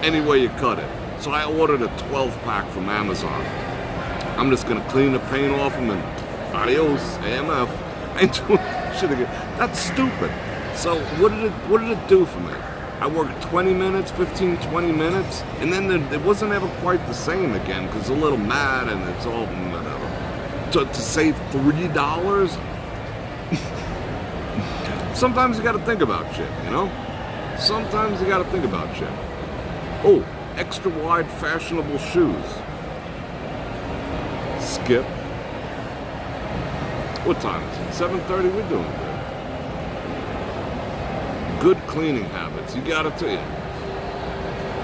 any way you cut it. So I ordered a 12-pack from Amazon. I'm just gonna clean the paint off them and adios, AMF. I ain't doing shit again. That's stupid. So what did it do for me? I worked 20 minutes, 15, 20 minutes, and then it wasn't ever quite the same again because a little mad and it's all whatever. To save $3? Sometimes you gotta think about shit, you know? Sometimes you gotta think about shit. Oh, extra wide fashionable shoes. Skip. What time is it? 7:30? We're doing good. Good cleaning habits. You gotta tell you.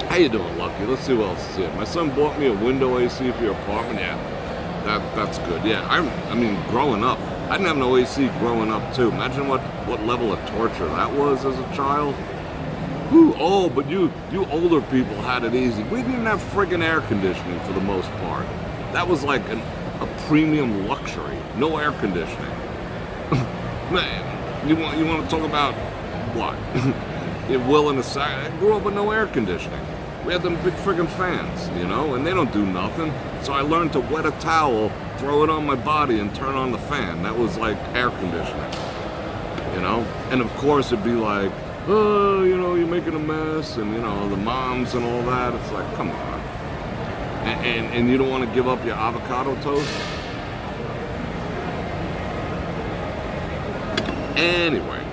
How you doing, Lucky? Let's see what else is here. My son bought me a window AC for your apartment. Yeah, that's good. Yeah, I mean, growing up, I didn't have no AC growing up too. Imagine what level of torture that was as a child. Whew, oh, but you older people had it easy. We didn't even have friggin' air conditioning for the most part. That was like a premium luxury. No air conditioning. Man, you want to talk about what? Will in a sack. I grew up with no air conditioning. We had them big friggin' fans, you know, and they don't do nothing. So I learned to wet a towel, throw it on my body, and turn on the fan. That was like air conditioning, you know. And of course, it'd be like, oh, you know, you're making a mess, and you know, the moms and all that. It's like, come on. And you don't want to give up your avocado toast? Anyway.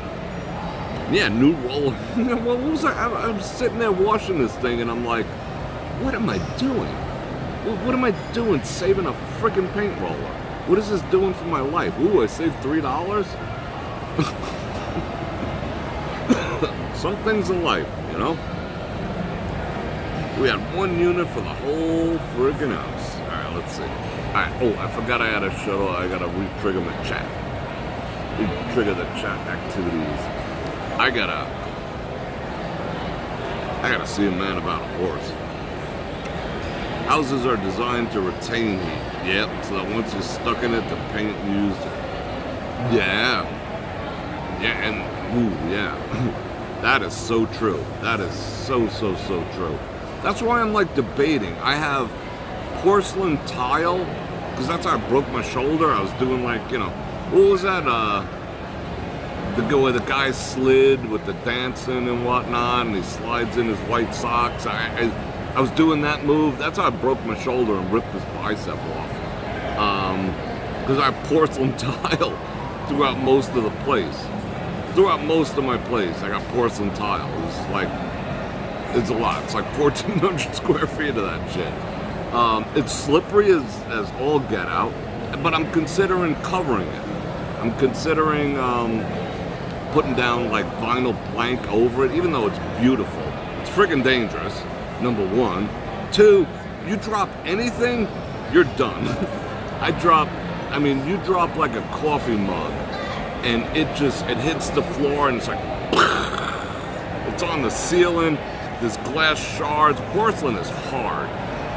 Yeah, new roller. What was that? I was sitting there washing this thing, and I'm like, what am I doing? What am I doing saving a freaking paint roller? What is this doing for my life? Ooh, I saved $3? Some things in life, you know? We had one unit for the whole friggin' house. Alright, let's see. Alright, oh, I forgot I had to shut off. I gotta re-trigger my chat. Re-trigger the chat activities. I gotta see a man about a horse. Houses are designed to retain heat. Yep, so that once you're stuck in it, the paint used. Yeah. Yeah, and ooh, yeah. That is so true. That is so true. That's why I'm like debating. I have porcelain tile, because that's how I broke my shoulder. I was doing like, you know, what was that? Where the guy slid with the dancing and whatnot, and he slides in his white socks. I was doing that move. That's how I broke my shoulder and ripped this bicep off. Because I have porcelain tile throughout most of the place. Throughout most of my place, I got porcelain tile. It's a lot. It's like 1,400 square feet of that shit. It's slippery as all get out, but I'm considering covering it. I'm considering putting down like vinyl plank over it, even though it's beautiful. It's freaking dangerous, number one. Two, you drop anything, you're done. You drop like a coffee mug, and it hits the floor, and it's like, it's on the ceiling. There's glass shards. Porcelain is hard.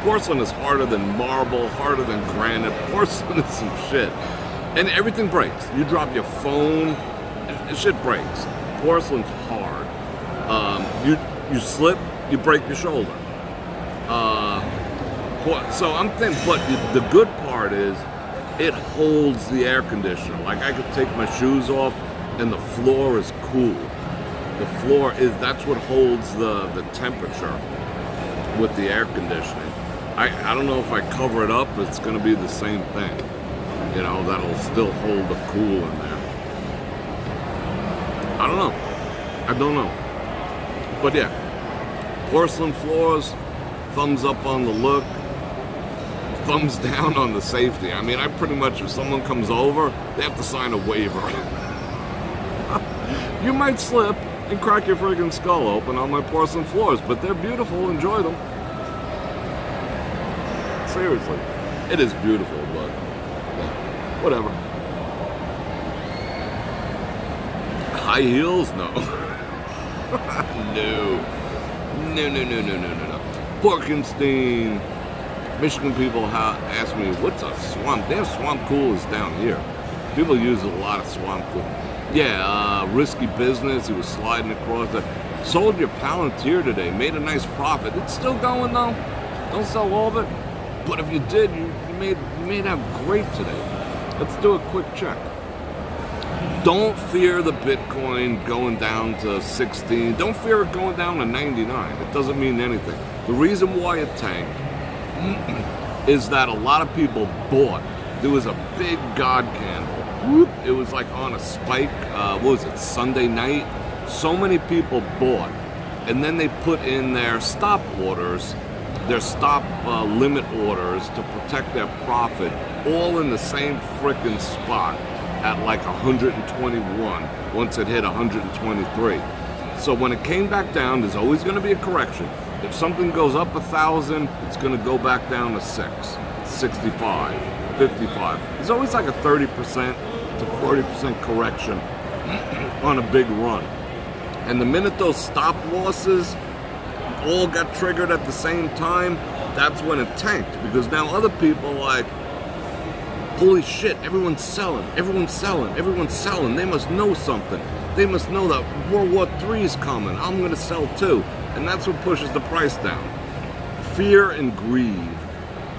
Porcelain is harder than marble, harder than granite. Porcelain is some shit. And everything breaks. You drop your phone, shit breaks. Porcelain's hard. You slip, you break your shoulder. So I'm thinking, but the good part is it holds the air conditioner. Like I could take my shoes off and the floor is cool. The floor that's what holds the temperature with the air conditioning. I don't know if I cover it up, it's gonna be the same thing. You know, that'll still hold the cool in there. I don't know. But yeah, porcelain floors, thumbs up on the look, thumbs down on the safety. I mean, I pretty much, if someone comes over, they have to sign a waiver. You might slip and crack your friggin' skull open on my porcelain floors, but they're beautiful. Enjoy them. Seriously, it is beautiful, but whatever. High heels? No. No. Porkenstein. Michigan people ask me, what's a swamp? Their swamp cool is down here. People use a lot of swamp cool. Yeah, risky business. He was sliding across the... Sold your Palantir today. Made a nice profit. It's still going though. Don't sell all of it. But if you did, you made out great today. Let's do a quick check. Don't fear the Bitcoin going down to 16. Don't fear it going down to 99. It doesn't mean anything. The reason why it tanked is that a lot of people bought. There was a big God candle. Whoop. It was like on a spike. What was it, Sunday night? So many people bought. And then they put in their stop orders, their stop limit orders to protect their profit, all in the same frickin' spot at like 121 once it hit 123. So when it came back down, there's always going to be a correction. If something goes up 1,000, it's going to go back down to 6, 65, 55. There's always like a 30% to 40% correction on a big run. And the minute those stop losses all got triggered at the same time, that's when it tanked. Because now other people are like, holy shit, everyone's selling. They must know something. They must know that World War III is coming. I'm going to sell too. And that's what pushes the price down. Fear and greed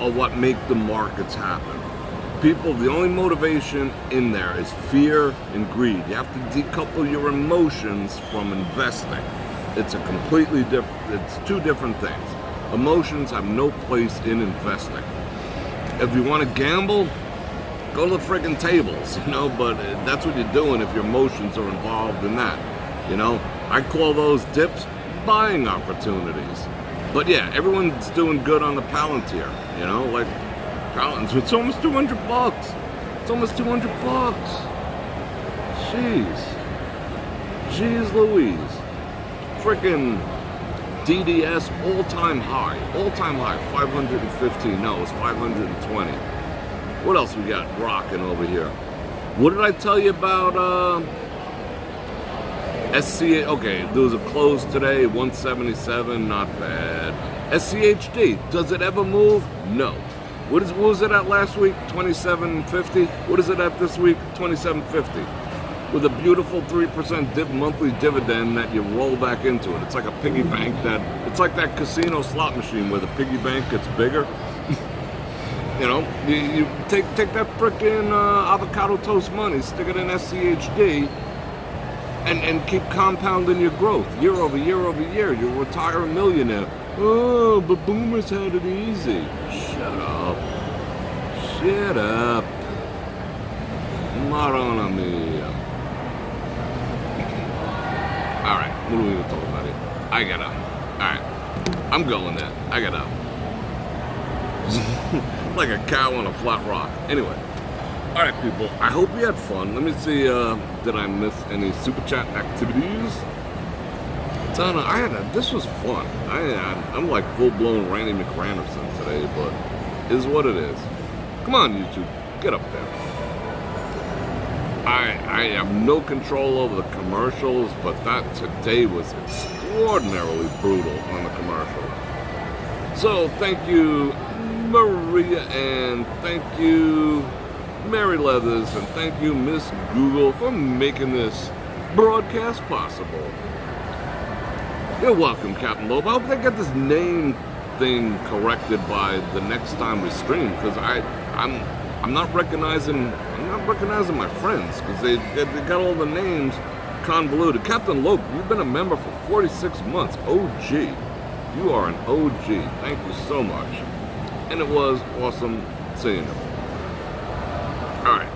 are what make the markets happen. People, the only motivation in there is fear and greed. You have to decouple your emotions from investing. It's a completely different, it's two different things. Emotions have no place in investing. If you want to gamble, go to the friggin' tables, but that's what you're doing if your emotions are involved in that, I call those dips buying opportunities. But yeah, everyone's doing good on the Palantir, like Palantir, it's almost $200. It's almost $200. Jeez Louise. Frickin' DDS all-time high, 515, no, it's 520. What else we got rocking over here? What did I tell you about SCA? Okay, there was a close today, 177, not bad. SCHD, does it ever move? No. What was it at last week? 27.50. What is it at this week? 27.50. With a beautiful 3% monthly dividend that you roll back into it. It's like a piggy bank it's like that casino slot machine where the piggy bank gets bigger. You take that frickin' avocado toast money, stick it in SCHD, and keep compounding your growth year over year over year. You'll retire a millionaire. Oh, but boomers had it easy. Shut up. Marona mia. Alright, what are we gonna talk about here? I got up. Alright, I'm going there. I got up. Like a cow on a flat rock. Anyway. Alright, people. I hope you had fun. Let me see, did I miss any super chat activities? This was fun. I'm like full-blown Randy McRanderson today, but it is what it is. Come on, YouTube. Get up there. I have no control over the commercials, but that today was extraordinarily brutal on the commercial. So, thank you, Maria, and thank you, Mary Leathers, and thank you, Miss Google, for making this broadcast possible. You're welcome, Captain Loeb. I hope they get this name thing corrected by the next time we stream, because I'm not recognizing my friends, because they got all the names convoluted. Captain Loeb, you've been a member for 46 months. OG. You are an OG. Thank you so much. And it was awesome seeing you. Alright.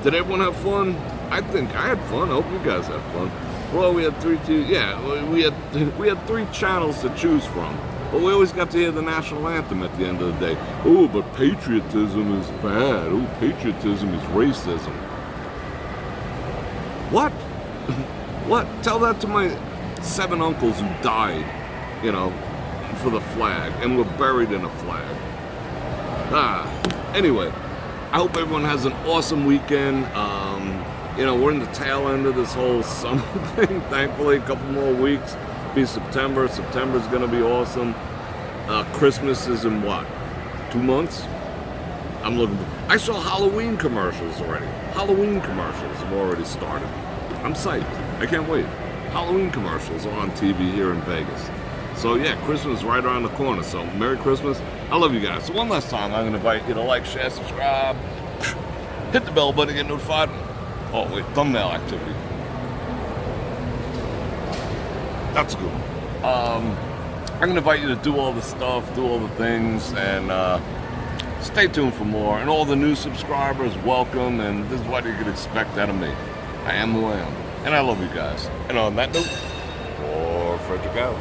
Did everyone have fun? I think I had fun. I hope you guys had fun. Well, we had we had 3 channels to choose from. But we always got to hear the national anthem at the end of the day. Oh, but patriotism is bad. Oh, patriotism is racism. What? What? Tell that to my 7 uncles who died, you know, for the flag and were buried in a flag. Anyway, I hope everyone has an awesome weekend. You know, we're in the tail end of this whole summer thing. Thankfully, a couple more weeks. Be September. September's gonna be awesome. Christmas is in what? 2 months? I'm looking for. I saw Halloween commercials already. Halloween commercials have already started. I'm psyched. I can't wait. Halloween commercials are on TV here in Vegas. So yeah, Christmas is right around the corner. So Merry Christmas. I love you guys. So one last time, I'm gonna invite you to like, share, subscribe, hit the bell button to get notified. Oh wait, thumbnail activity. That's good. I'm gonna invite you to do all the stuff, do all the things, and stay tuned for more. And all the new subscribers, welcome. And this is what you could expect out of me. I am who I am, and I love you guys. And on that note, Bror Fredrik out.